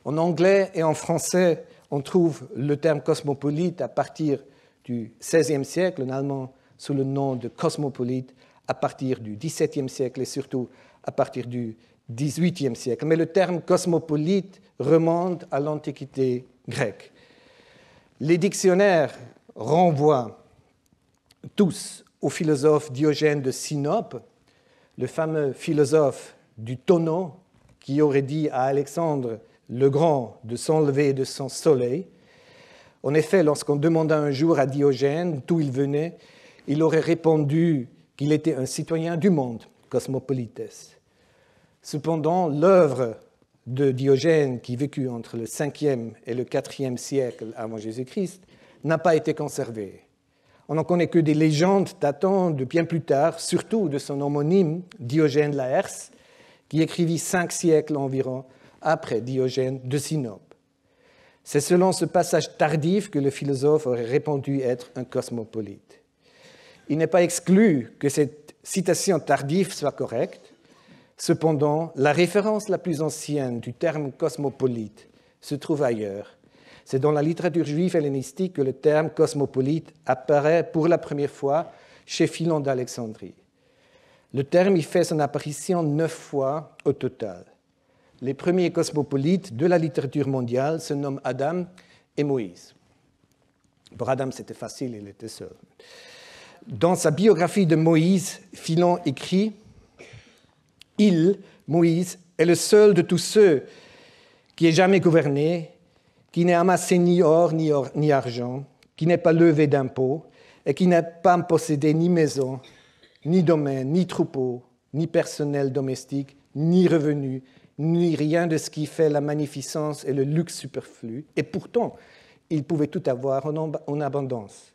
[SPEAKER 2] En anglais et en français, on trouve le terme cosmopolite à partir du XVIe siècle, en allemand sous le nom de cosmopolite, à partir du XVIIe siècle et surtout à partir du XVIIIe siècle. Mais le terme cosmopolite remonte à l'Antiquité grecque. Les dictionnaires renvoient tous au philosophe Diogène de Sinope, le fameux philosophe du tonneau qui aurait dit à Alexandre le Grand de s'enlever de son soleil. En effet, lorsqu'on demanda un jour à Diogène d'où il venait, il aurait répondu qu'il était un citoyen du monde, cosmopolites. Cependant, l'œuvre de Diogène, qui vécut entre le 5e et le 4e siècle avant Jésus-Christ, n'a pas été conservée. On n'en connaît que des légendes datant de bien plus tard, surtout de son homonyme, Diogène Laërce, qui écrivit 5 siècles environ après Diogène de Sinope. C'est selon ce passage tardif que le philosophe aurait répondu être un cosmopolite. Il n'est pas exclu que cette citation tardive soit correcte. Cependant, la référence la plus ancienne du terme cosmopolite se trouve ailleurs. C'est dans la littérature juive hellénistique que le terme cosmopolite apparaît pour la première fois chez Philon d'Alexandrie. Le terme y fait son apparition 9 fois au total. Les premiers cosmopolites de la littérature mondiale se nomment Adam et Moïse. Pour Adam, c'était facile, il était seul. Dans sa biographie de Moïse, Philon écrit « Il, Moïse, est le seul de tous ceux qui ait jamais gouverné, qui n'ait amassé ni or ni argent, qui n'ait pas levé d'impôts et qui n'ait pas possédé ni maison, ni domaine, ni troupeau, ni personnel domestique, ni revenu, ni rien de ce qui fait la magnificence et le luxe superflu. Et pourtant, il pouvait tout avoir en abondance.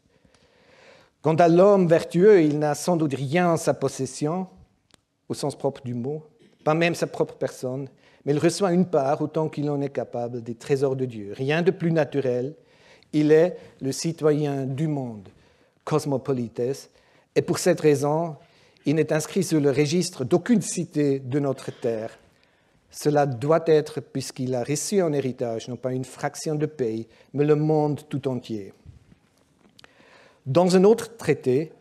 [SPEAKER 2] Quant à l'homme vertueux, il n'a sans doute rien en sa possession, au sens propre du mot, pas même sa propre personne, mais il reçoit une part, autant qu'il en est capable, des trésors de Dieu. Rien de plus naturel, il est le citoyen du monde, cosmopolites, et pour cette raison, il n'est inscrit sur le registre d'aucune cité de notre terre. Cela doit être puisqu'il a reçu en héritage, non pas une fraction de pays, mais le monde tout entier. Dans un autre traité,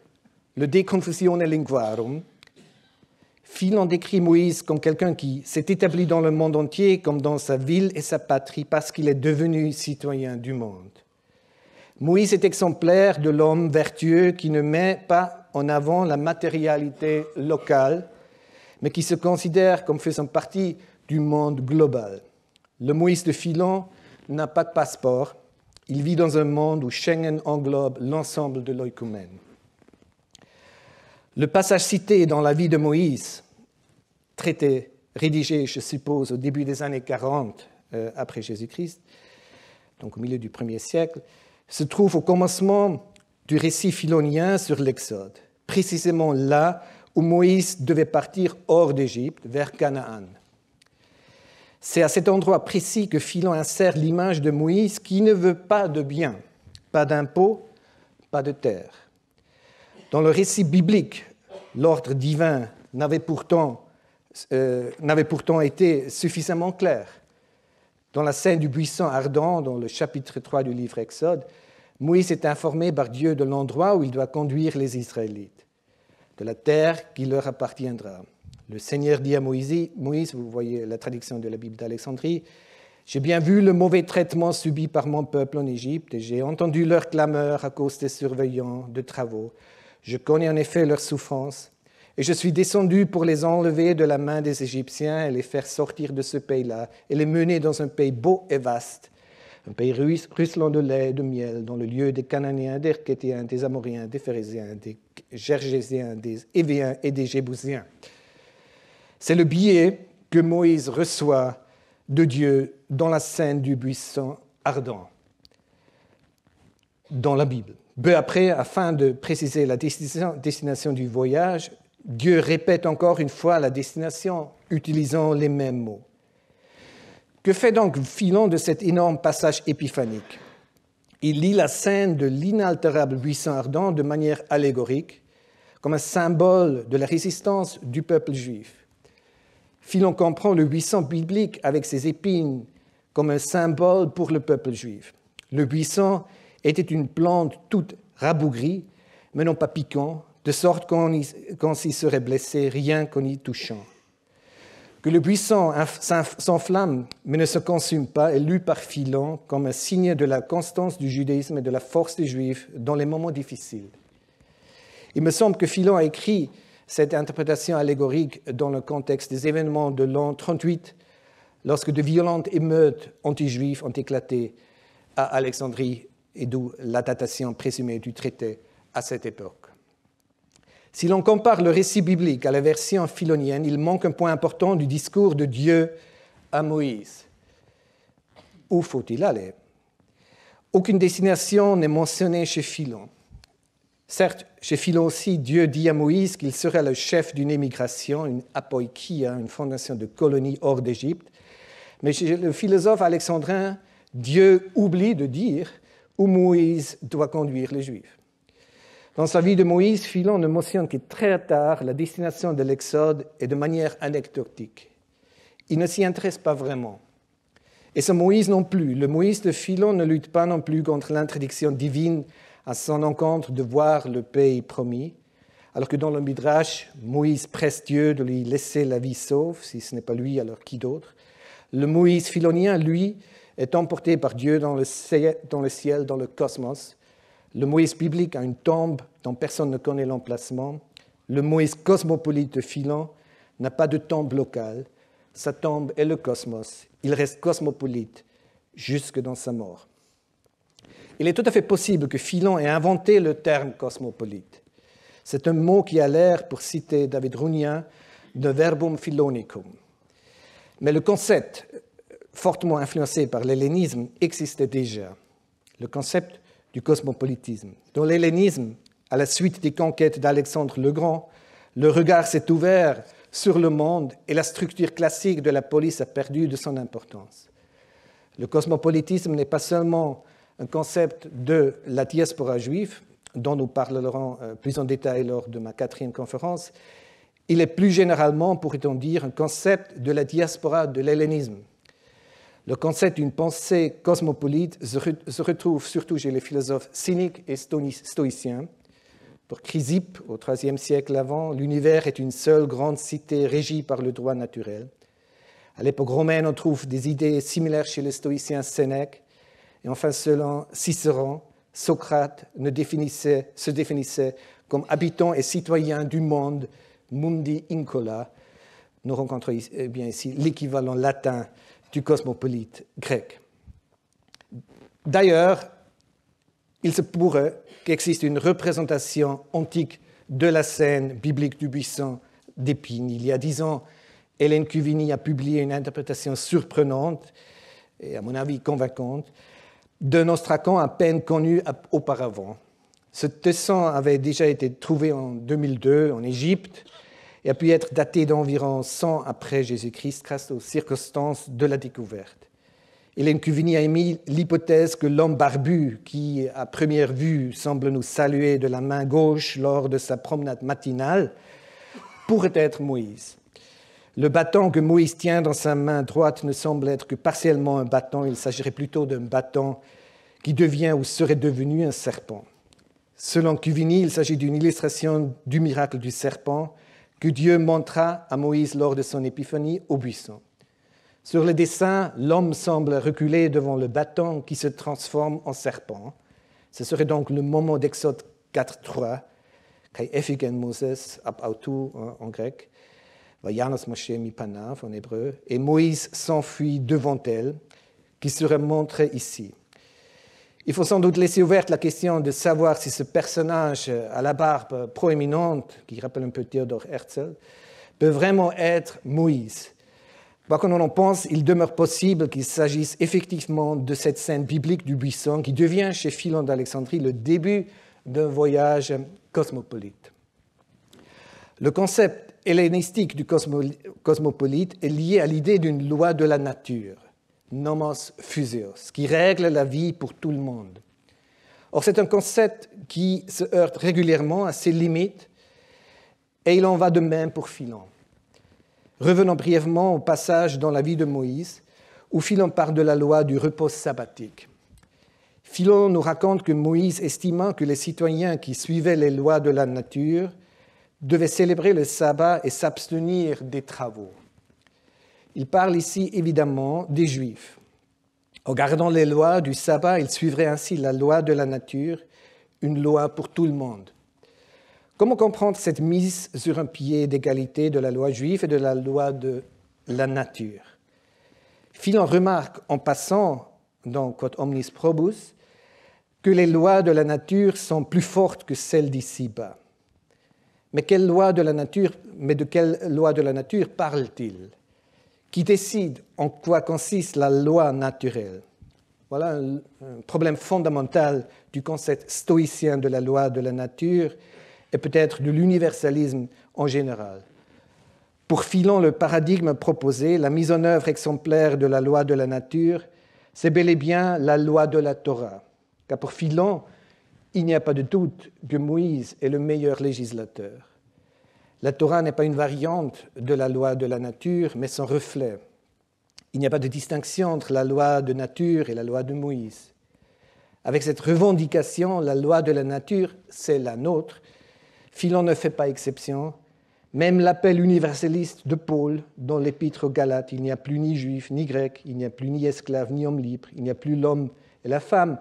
[SPEAKER 2] le De Confusione Linguarum, Philon décrit Moïse comme quelqu'un qui s'est établi dans le monde entier, comme dans sa ville et sa patrie, parce qu'il est devenu citoyen du monde. Moïse est exemplaire de l'homme vertueux qui ne met pas en avant la matérialité locale, mais qui se considère comme faisant partie du monde global. Le Moïse de Philon n'a pas de passeport. Il vit dans un monde où Schengen englobe l'ensemble de l'oïkumène. Le passage cité dans la vie de Moïse, traité, rédigé, je suppose, au début des années 40 après Jésus-Christ, donc au milieu du 1er siècle, se trouve au commencement du récit philonien sur l'Exode, précisément là où Moïse devait partir hors d'Égypte, vers Canaan. C'est à cet endroit précis que Philon insère l'image de Moïse qui ne veut pas de bien, pas d'impôts, pas de terre. Dans le récit biblique, l'ordre divin n'avait pourtant été suffisamment clair. Dans la scène du buisson ardent, dans le chapitre 3 du livre Exode, Moïse est informé par Dieu de l'endroit où il doit conduire les Israélites. de la terre qui leur appartiendra. Le Seigneur dit à Moïse, vous voyez la traduction de la Bible d'Alexandrie, « J'ai bien vu le mauvais traitement subi par mon peuple en Égypte et j'ai entendu leurs clameurs à cause des surveillants de travaux. Je connais en effet leurs souffrances et je suis descendu pour les enlever de la main des Égyptiens et les faire sortir de ce pays-là et les mener dans un pays beau et vaste, un pays ruisselant de lait et de miel, dans le lieu des Cananéens, des Héthiens, des Amoriens, des Phéréziens, des Gergésiens, des Éviens et des Jébusiens. » C'est le billet que Moïse reçoit de Dieu dans la scène du buisson ardent dans la Bible. Peu après, afin de préciser la destination du voyage, Dieu répète encore une fois la destination, utilisant les mêmes mots. Que fait donc Philon de cet énorme passage épiphanique? Il lit la scène de l'inaltérable buisson ardent de manière allégorique, comme un symbole de la résistance du peuple juif. Philon comprend le buisson biblique avec ses épines comme un symbole pour le peuple juif. Le buisson était une plante toute rabougrie, mais non pas piquant, de sorte qu'on s'y serait blessé rien qu'en y touchant. Que le buisson s'enflamme mais ne se consume pas est lu par Philon comme un signe de la constance du judaïsme et de la force des Juifs dans les moments difficiles. Il me semble que Philon a écrit cette interprétation allégorique dans le contexte des événements de l'an 38, lorsque de violentes émeutes anti-juives ont éclaté à Alexandrie et d'où la datation présumée du traité à cette époque. Si l'on compare le récit biblique à la version philonienne, il manque un point important du discours de Dieu à Moïse. Où faut-il aller? Aucune destination n'est mentionnée chez Philon. Certes, chez Philon aussi, Dieu dit à Moïse qu'il serait le chef d'une émigration, une apoikia, une fondation de colonie hors d'Égypte. Mais chez le philosophe alexandrin, Dieu oublie de dire où Moïse doit conduire les Juifs. Dans sa vie de Moïse, Philon ne mentionne que très tard la destination de l'Exode et de manière anecdotique. Il ne s'y intéresse pas vraiment. Et ce Moïse non plus. Le Moïse de Philon ne lutte pas non plus contre l'interdiction divine à son encontre de voir le pays promis, alors que dans le Midrash, Moïse presse Dieu de lui laisser la vie sauve, si ce n'est pas lui, alors qui d'autre? Le Moïse philonien, lui, est emporté par Dieu dans le ciel, dans le cosmos. Le Moïse biblique a une tombe dont personne ne connaît l'emplacement. Le Moïse cosmopolite de Philon n'a pas de tombe locale. Sa tombe est le cosmos. Il reste cosmopolite jusque dans sa mort. Il est tout à fait possible que Philon ait inventé le terme cosmopolite. C'est un mot qui a l'air, pour citer David Runyan, de verbum philonicum. Mais le concept, fortement influencé par l'hellénisme, existait déjà. Le concept du cosmopolitisme. Dans l'hellénisme, à la suite des conquêtes d'Alexandre le Grand, le regard s'est ouvert sur le monde et la structure classique de la police a perdu de son importance. Le cosmopolitisme n'est pas seulement un concept de la diaspora juive, dont nous parlerons plus en détail lors de ma 4e conférence. Il est plus généralement, pourrait-on dire, un concept de la diaspora de l'hellénisme. Le concept d'une pensée cosmopolite se retrouve surtout chez les philosophes cyniques et stoïciens. Pour Chrysippe, au IIIe siècle avant, l'univers est une seule grande cité régie par le droit naturel. À l'époque romaine, on trouve des idées similaires chez les stoïciens Sénèque. Et enfin, selon Cicéron, Socrate se définissait comme habitant et citoyen du monde, mundi incola. Nous rencontrons bien ici l'équivalent latin du cosmopolite grec. D'ailleurs, il se pourrait qu'existe une représentation antique de la scène biblique du buisson d'épines. Il y a 10 ans, Hélène Cuvigny a publié une interprétation surprenante et, à mon avis, convaincante d'un ostracan à peine connu auparavant. Ce tesson avait déjà été trouvé en 2002 en Égypte et a pu être daté d'environ 100 après Jésus-Christ grâce aux circonstances de la découverte. Hélène Cuvigny a émis l'hypothèse que l'homme barbu, qui à première vue semble nous saluer de la main gauche lors de sa promenade matinale, pourrait être Moïse. Le bâton que Moïse tient dans sa main droite ne semble être que partiellement un bâton, il s'agirait plutôt d'un bâton qui devient ou serait devenu un serpent. Selon Cuvigny, il s'agit d'une illustration du miracle du serpent que Dieu montra à Moïse lors de son épiphanie au buisson. Sur le dessin, l'homme semble reculer devant le bâton qui se transforme en serpent. Ce serait donc le moment d'Exode 4.3, Kai effigen Moses ab autou en grec, Vayanos Moshe mipanav en hébreu, et Moïse s'enfuit devant elle, qui serait montrée ici. Il faut sans doute laisser ouverte la question de savoir si ce personnage à la barbe proéminente, qui rappelle un peu Theodor Herzl, peut vraiment être Moïse. Quoi qu'on en pense, il demeure possible qu'il s'agisse effectivement de cette scène biblique du buisson qui devient chez Philon d'Alexandrie le début d'un voyage cosmopolite. Le concept hellénistique du cosmopolite est lié à l'idée d'une loi de la nature, nomos physios, qui règle la vie pour tout le monde. Or, c'est un concept qui se heurte régulièrement à ses limites, et il en va de même pour Philon. Revenons brièvement au passage dans la vie de Moïse, où Philon parle de la loi du repos sabbatique. Philon nous raconte que Moïse estima que les citoyens qui suivaient les lois de la nature devaient célébrer le sabbat et s'abstenir des travaux. Il parle ici évidemment des Juifs. En gardant les lois du sabbat, ils suivraient ainsi la loi de la nature, une loi pour tout le monde. Comment comprendre cette mise sur un pied d'égalité de la loi juive et de la loi de la nature? Philon remarque en passant dans Quod omnis probus que les lois de la nature sont plus fortes que celles d'ici-bas. Mais de quelle loi de la nature parle-t-il? Qui décide en quoi consiste la loi naturelle? Voilà un problème fondamental du concept stoïcien de la loi de la nature et peut-être de l'universalisme en général. Pour Philon, le paradigme proposé, la mise en œuvre exemplaire de la loi de la nature, c'est bel et bien la loi de la Torah. Car pour Philon, il n'y a pas de doute que Moïse est le meilleur législateur. La Torah n'est pas une variante de la loi de la nature, mais son reflet. Il n'y a pas de distinction entre la loi de nature et la loi de Moïse. Avec cette revendication, la loi de la nature, c'est la nôtre. Philon ne fait pas exception. Même l'appel universaliste de Paul dans l'Épître aux Galates, il n'y a plus ni juif ni grec, il n'y a plus ni esclave ni homme libre, il n'y a plus l'homme et la femme,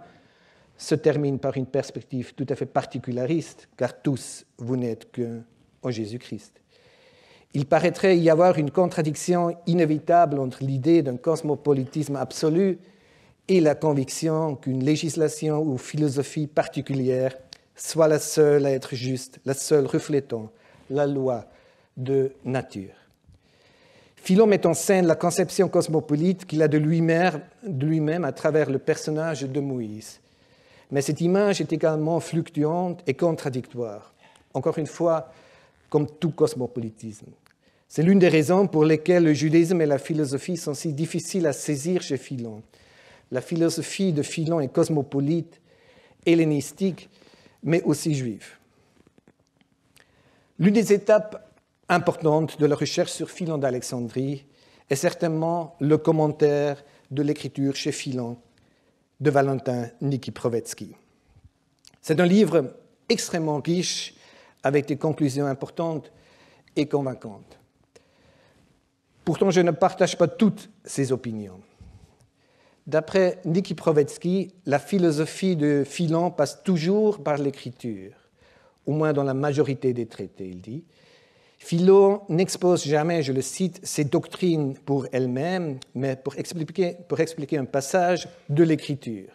[SPEAKER 2] se termine par une perspective tout à fait particulariste, car tous vous n'êtes qu'un en Jésus-Christ. Il paraîtrait y avoir une contradiction inévitable entre l'idée d'un cosmopolitisme absolu et la conviction qu'une législation ou philosophie particulière soit la seule à être juste, la seule reflétant la loi de nature. Philon met en scène la conception cosmopolite qu'il a de lui-même à travers le personnage de Moïse. Mais cette image est également fluctuante et contradictoire. Encore une fois, comme tout cosmopolitisme. C'est l'une des raisons pour lesquelles le judaïsme et la philosophie sont si difficiles à saisir chez Philon. La philosophie de Philon est cosmopolite, hellénistique, mais aussi juive. L'une des étapes importantes de la recherche sur Philon d'Alexandrie est certainement le commentaire de l'écriture chez Philon de Valentin Nikiprowetski. C'est un livre extrêmement riche avec des conclusions importantes et convaincantes. Pourtant, je ne partage pas toutes ces opinions. D'après Nikiprowetski, la philosophie de Philon passe toujours par l'écriture, au moins dans la majorité des traités, il dit. Philon n'expose jamais, je le cite, ses doctrines pour elles-mêmes, mais pour expliquer un passage de l'écriture.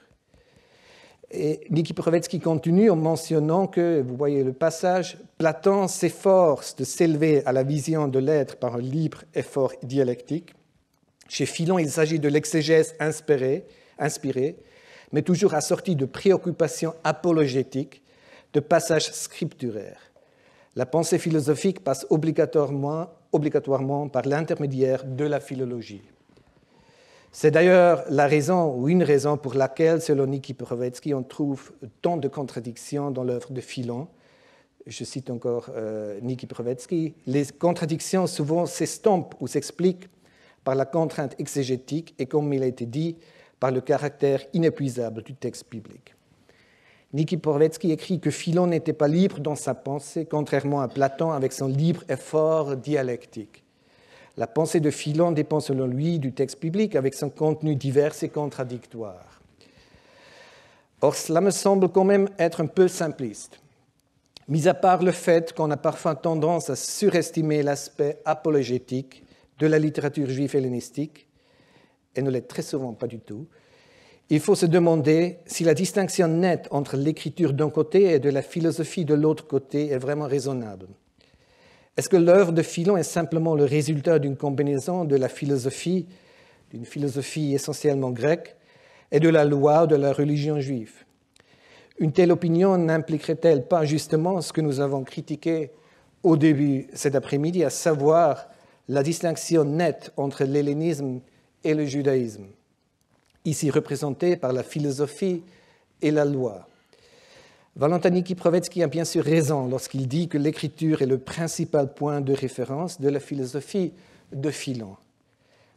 [SPEAKER 2] Et Nikiprowetski continue en mentionnant que, vous voyez le passage, Platon s'efforce de s'élever à la vision de l'être par un libre effort dialectique. Chez Philon, il s'agit de l'exégèse inspirée, mais toujours assortie de préoccupations apologétiques, de passages scripturaires. La pensée philosophique passe obligatoirement par l'intermédiaire de la philologie. C'est d'ailleurs la raison ou une raison pour laquelle, selon Nikiprowetski, on trouve tant de contradictions dans l'œuvre de Philon. Je cite encore Nikiprowetski. Les contradictions souvent s'estompent ou s'expliquent par la contrainte exégétique et, comme il a été dit, par le caractère inépuisable du texte biblique. Nikiphoretsky écrit que Philon n'était pas libre dans sa pensée, contrairement à Platon avec son libre effort dialectique. La pensée de Philon dépend selon lui du texte biblique avec son contenu divers et contradictoire. Or, cela me semble quand même être un peu simpliste. Mis à part le fait qu'on a parfois tendance à surestimer l'aspect apologétique de la littérature juive hellénistique, et ne l'est très souvent pas du tout, il faut se demander si la distinction nette entre l'écriture d'un côté et de la philosophie de l'autre côté est vraiment raisonnable. Est-ce que l'œuvre de Philon est simplement le résultat d'une combinaison de la philosophie, d'une philosophie essentiellement grecque, et de la loi de la religion juive? Une telle opinion n'impliquerait-elle pas justement ce que nous avons critiqué au début cet après-midi, à savoir la distinction nette entre l'hellénisme et le judaïsme, ici représenté par la philosophie et la loi? Valentin Nikiphoretsky a bien sûr raison lorsqu'il dit que l'écriture est le principal point de référence de la philosophie de Philon.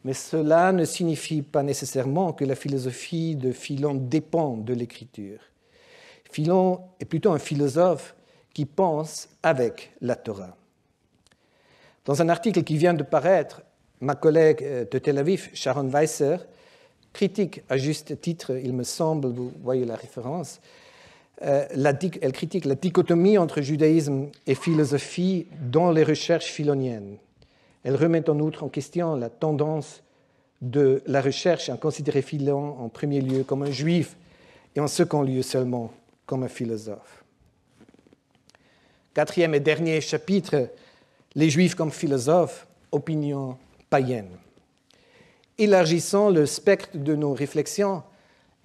[SPEAKER 2] Mais cela ne signifie pas nécessairement que la philosophie de Philon dépend de l'écriture. Philon est plutôt un philosophe qui pense avec la Torah. Dans un article qui vient de paraître, ma collègue de Tel Aviv, Sharon Weiser, critique à juste titre, il me semble, vous voyez la référence, elle critique la dichotomie entre judaïsme et philosophie dans les recherches philoniennes. Elle remet en outre en question la tendance de la recherche à considérer Philon en premier lieu comme un juif et en second lieu seulement comme un philosophe. Quatrième et dernier chapitre, les Juifs comme philosophes, opinion païenne. Élargissons le spectre de nos réflexions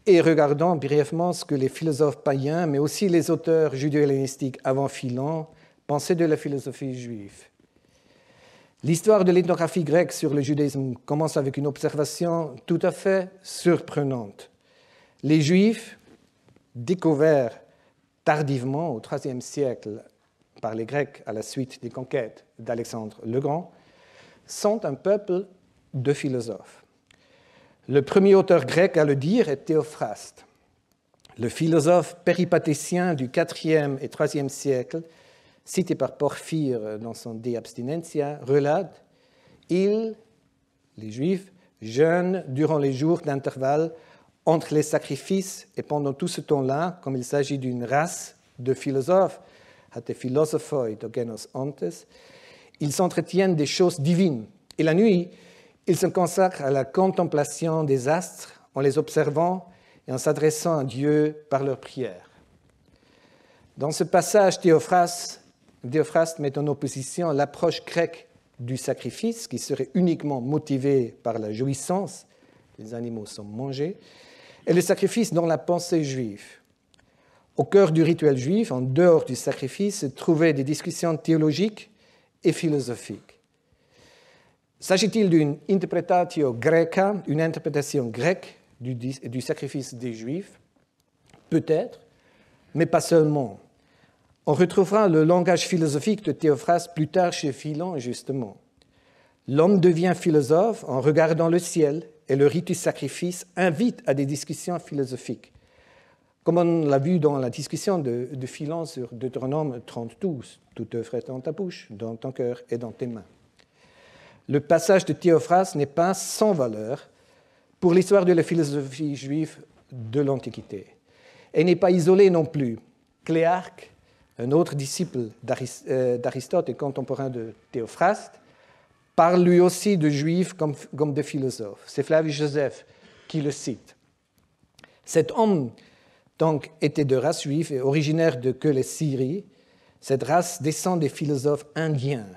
[SPEAKER 2] et regardons brièvement ce que les philosophes païens, mais aussi les auteurs judéo-hellénistiques avant Philon, pensaient de la philosophie juive. L'histoire de l'ethnographie grecque sur le judaïsme commence avec une observation tout à fait surprenante. Les Juifs, découverts tardivement au IIIe siècle par les Grecs à la suite des conquêtes d'Alexandre le Grand, sont un peuple de philosophes. Le premier auteur grec à le dire est Théophraste. Le philosophe péripatétien du IVe et IIIe siècle, cité par Porphyre dans son De Abstinentia, relate « Ils, les Juifs, jeûnent durant les jours d'intervalle entre les sacrifices, et pendant tout ce temps-là, comme il s'agit d'une race de philosophes, hate philosophoi dogenos ontes, ils s'entretiennent des choses divines. Et la nuit, ils se consacrent à la contemplation des astres en les observant et en s'adressant à Dieu par leurs prières. » Dans ce passage, Théophraste met en opposition l'approche grecque du sacrifice, qui serait uniquement motivée par la jouissance, les animaux sont mangés, et le sacrifice dans la pensée juive. Au cœur du rituel juif, en dehors du sacrifice, se trouvaient des discussions théologiques et philosophiques. S'agit-il d'une interpretatio greca, une interprétation grecque du sacrifice des Juifs? Peut-être, mais pas seulement. On retrouvera le langage philosophique de Théophraste plus tard chez Philon, justement. L'homme devient philosophe en regardant le ciel, et le rite du sacrifice invite à des discussions philosophiques, comme on l'a vu dans la discussion de Philon sur Deutéronome 30:12. Toute œuvre est dans ta bouche, dans ton cœur et dans tes mains. Le passage de Théophraste n'est pas sans valeur pour l'histoire de la philosophie juive de l'Antiquité. Et n'est pas isolé non plus. Cléarque, un autre disciple d'Aristote et contemporain de Théophraste, parle lui aussi de juifs comme de philosophes. C'est Flavius Joseph qui le cite. Cet homme, donc, était de race juive et originaire de Syrie. Cette race descend des philosophes indiens.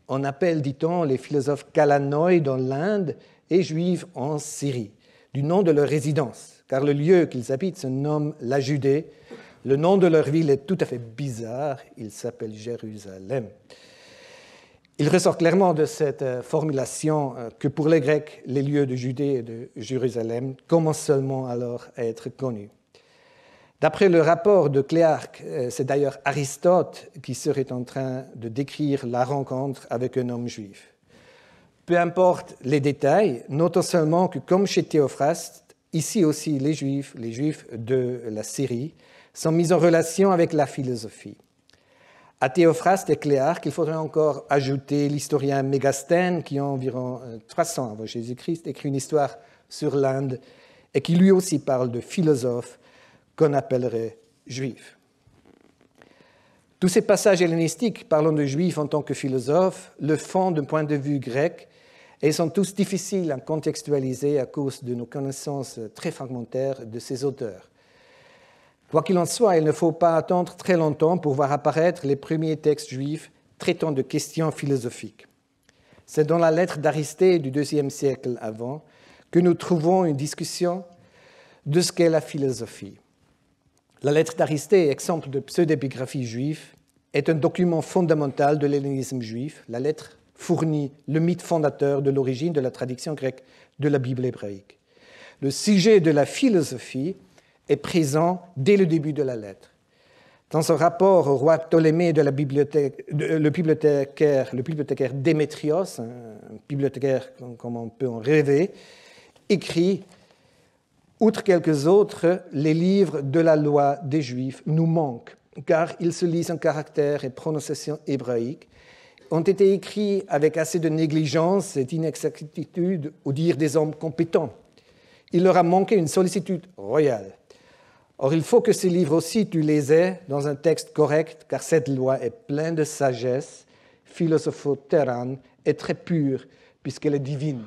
[SPEAKER 2] On appelle, dit-on, les philosophes kalanoi dans l'Inde et juifs en Syrie, du nom de leur résidence, car le lieu qu'ils habitent se nomme la Judée. Le nom de leur ville est tout à fait bizarre, il s'appelle Jérusalem. Il ressort clairement de cette formulation que pour les Grecs, les lieux de Judée et de Jérusalem commencent seulement alors à être connus. D'après le rapport de Cléarque, c'est d'ailleurs Aristote qui serait en train de décrire la rencontre avec un homme juif. Peu importe les détails, notons seulement que comme chez Théophraste, ici aussi les Juifs de la Syrie, sont mises en relation avec la philosophie. À Théophraste et Cléarque, il faudrait encore ajouter l'historien Mégasthène, qui en environ 300 avant Jésus-Christ écrit une histoire sur l'Inde et qui lui aussi parle de philosophes qu'on appellerait juifs. Tous ces passages hellénistiques parlant de juifs en tant que philosophes le font d'un point de vue grec et sont tous difficiles à contextualiser à cause de nos connaissances très fragmentaires de ces auteurs. Quoi qu'il en soit, il ne faut pas attendre très longtemps pour voir apparaître les premiers textes juifs traitant de questions philosophiques. C'est dans la lettre d'Aristée du IIe siècle avant que nous trouvons une discussion de ce qu'est la philosophie. La lettre d'Aristée, exemple de pseudépigraphie juive, est un document fondamental de l'hellénisme juif. La lettre fournit le mythe fondateur de l'origine de la traduction grecque de la Bible hébraïque. Le sujet de la philosophie est présent dès le début de la lettre. Dans son rapport au roi Ptolémée de la bibliothèque, le bibliothécaire Démétrios, un bibliothécaire comme on peut en rêver, écrit « Outre quelques autres, les livres de la loi des Juifs nous manquent, car ils se lisent en caractères et prononciation hébraïques, ont été écrits avec assez de négligence et d'inexactitude au dire des hommes compétents. Il leur a manqué une sollicitude royale. Or, il faut que ces livres aussi, tu les aies dans un texte correct, car cette loi est pleine de sagesse, philosophoteran, et très pure, puisqu'elle est divine. »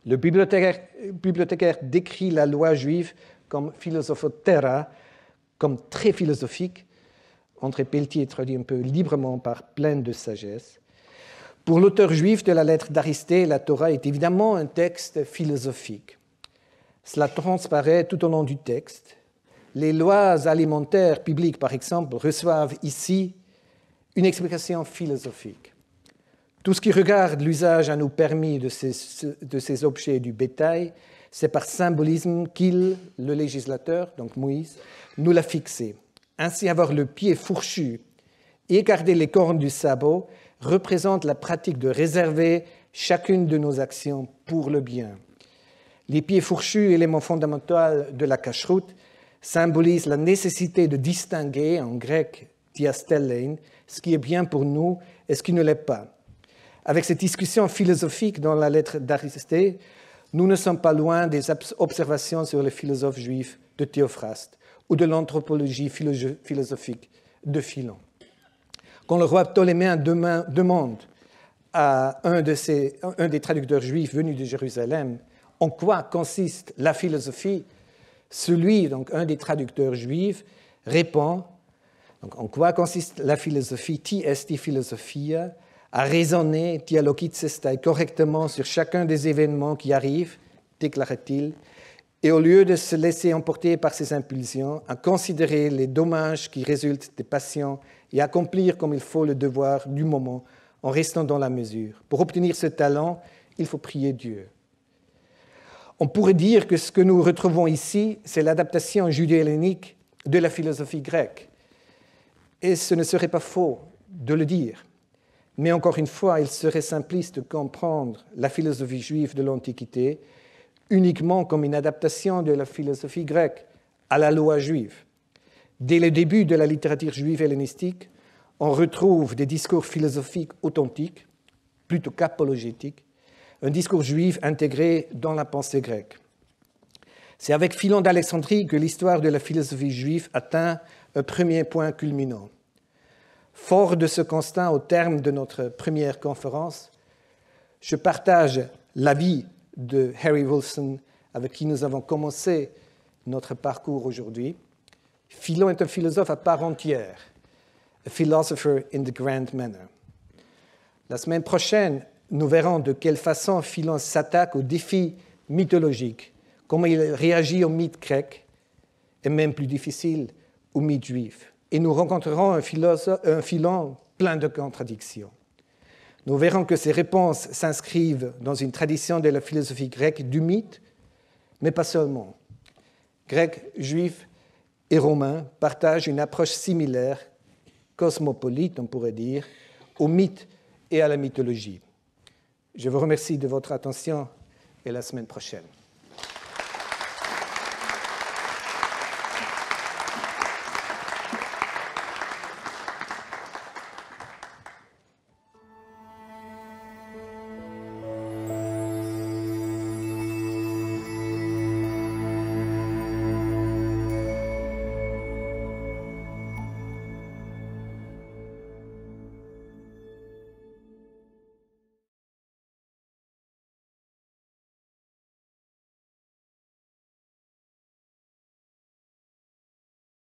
[SPEAKER 2] Le bibliothécaire décrit la loi juive comme philosophotera, comme très philosophique. André Pelletier traduit un peu librement par pleine de sagesse. Pour l'auteur juif de la lettre d'Aristée, la Torah est évidemment un texte philosophique. Cela transparaît tout au long du texte. Les lois alimentaires publiques, par exemple, reçoivent ici une explication philosophique. Tout ce qui regarde l'usage à nous permis de ces objets du bétail, c'est par symbolisme qu'il, le législateur, donc Moïse, nous l'a fixé. Ainsi, avoir le pied fourchu et garder les cornes du sabot représente la pratique de réserver chacune de nos actions pour le bien. Les pieds fourchus, élément fondamental de la cacheroute, symbolisent la nécessité de distinguer, en grec diastellein, ce qui est bien pour nous et ce qui ne l'est pas. Avec cette discussion philosophique dans la lettre d'Aristée, nous ne sommes pas loin des observations sur les philosophes juifs de Théophraste ou de l'anthropologie philosophique de Philon. Quand le roi Ptoléméen demande à un des traducteurs juifs venus de Jérusalem en quoi consiste la philosophie, celui, donc un des traducteurs juifs, répond donc, en quoi consiste la philosophie, ti esti philosophia, à raisonner, dialogitsestai, correctement sur chacun des événements qui arrivent, déclare-t-il, et au lieu de se laisser emporter par ses impulsions, à considérer les dommages qui résultent des passions et accomplir comme il faut le devoir du moment en restant dans la mesure. Pour obtenir ce talent, il faut prier Dieu. On pourrait dire que ce que nous retrouvons ici, c'est l'adaptation judéo-hellénique de la philosophie grecque. Et ce ne serait pas faux de le dire. Mais encore une fois, il serait simpliste de comprendre la philosophie juive de l'Antiquité uniquement comme une adaptation de la philosophie grecque à la loi juive. Dès le début de la littérature juive hellénistique, on retrouve des discours philosophiques authentiques, plutôt qu'apologétiques, un discours juif intégré dans la pensée grecque. C'est avec Philon d'Alexandrie que l'histoire de la philosophie juive atteint un premier point culminant. Fort de ce constat, au terme de notre première conférence, je partage l'avis de Harry Wolfson, avec qui nous avons commencé notre parcours aujourd'hui. Philon est un philosophe à part entière, a philosopher in the grand manner. La semaine prochaine, nous verrons de quelle façon Philon s'attaque aux défis mythologiques, comment il réagit aux mythes grecs, et même plus difficile, aux mythes juifs. Et nous rencontrerons un Philon plein de contradictions. Nous verrons que ces réponses s'inscrivent dans une tradition de la philosophie grecque du mythe, mais pas seulement. Grecs, juifs et romains partagent une approche similaire, cosmopolite on pourrait dire, au mythe et à la mythologie. Je vous remercie de votre attention et à la semaine prochaine.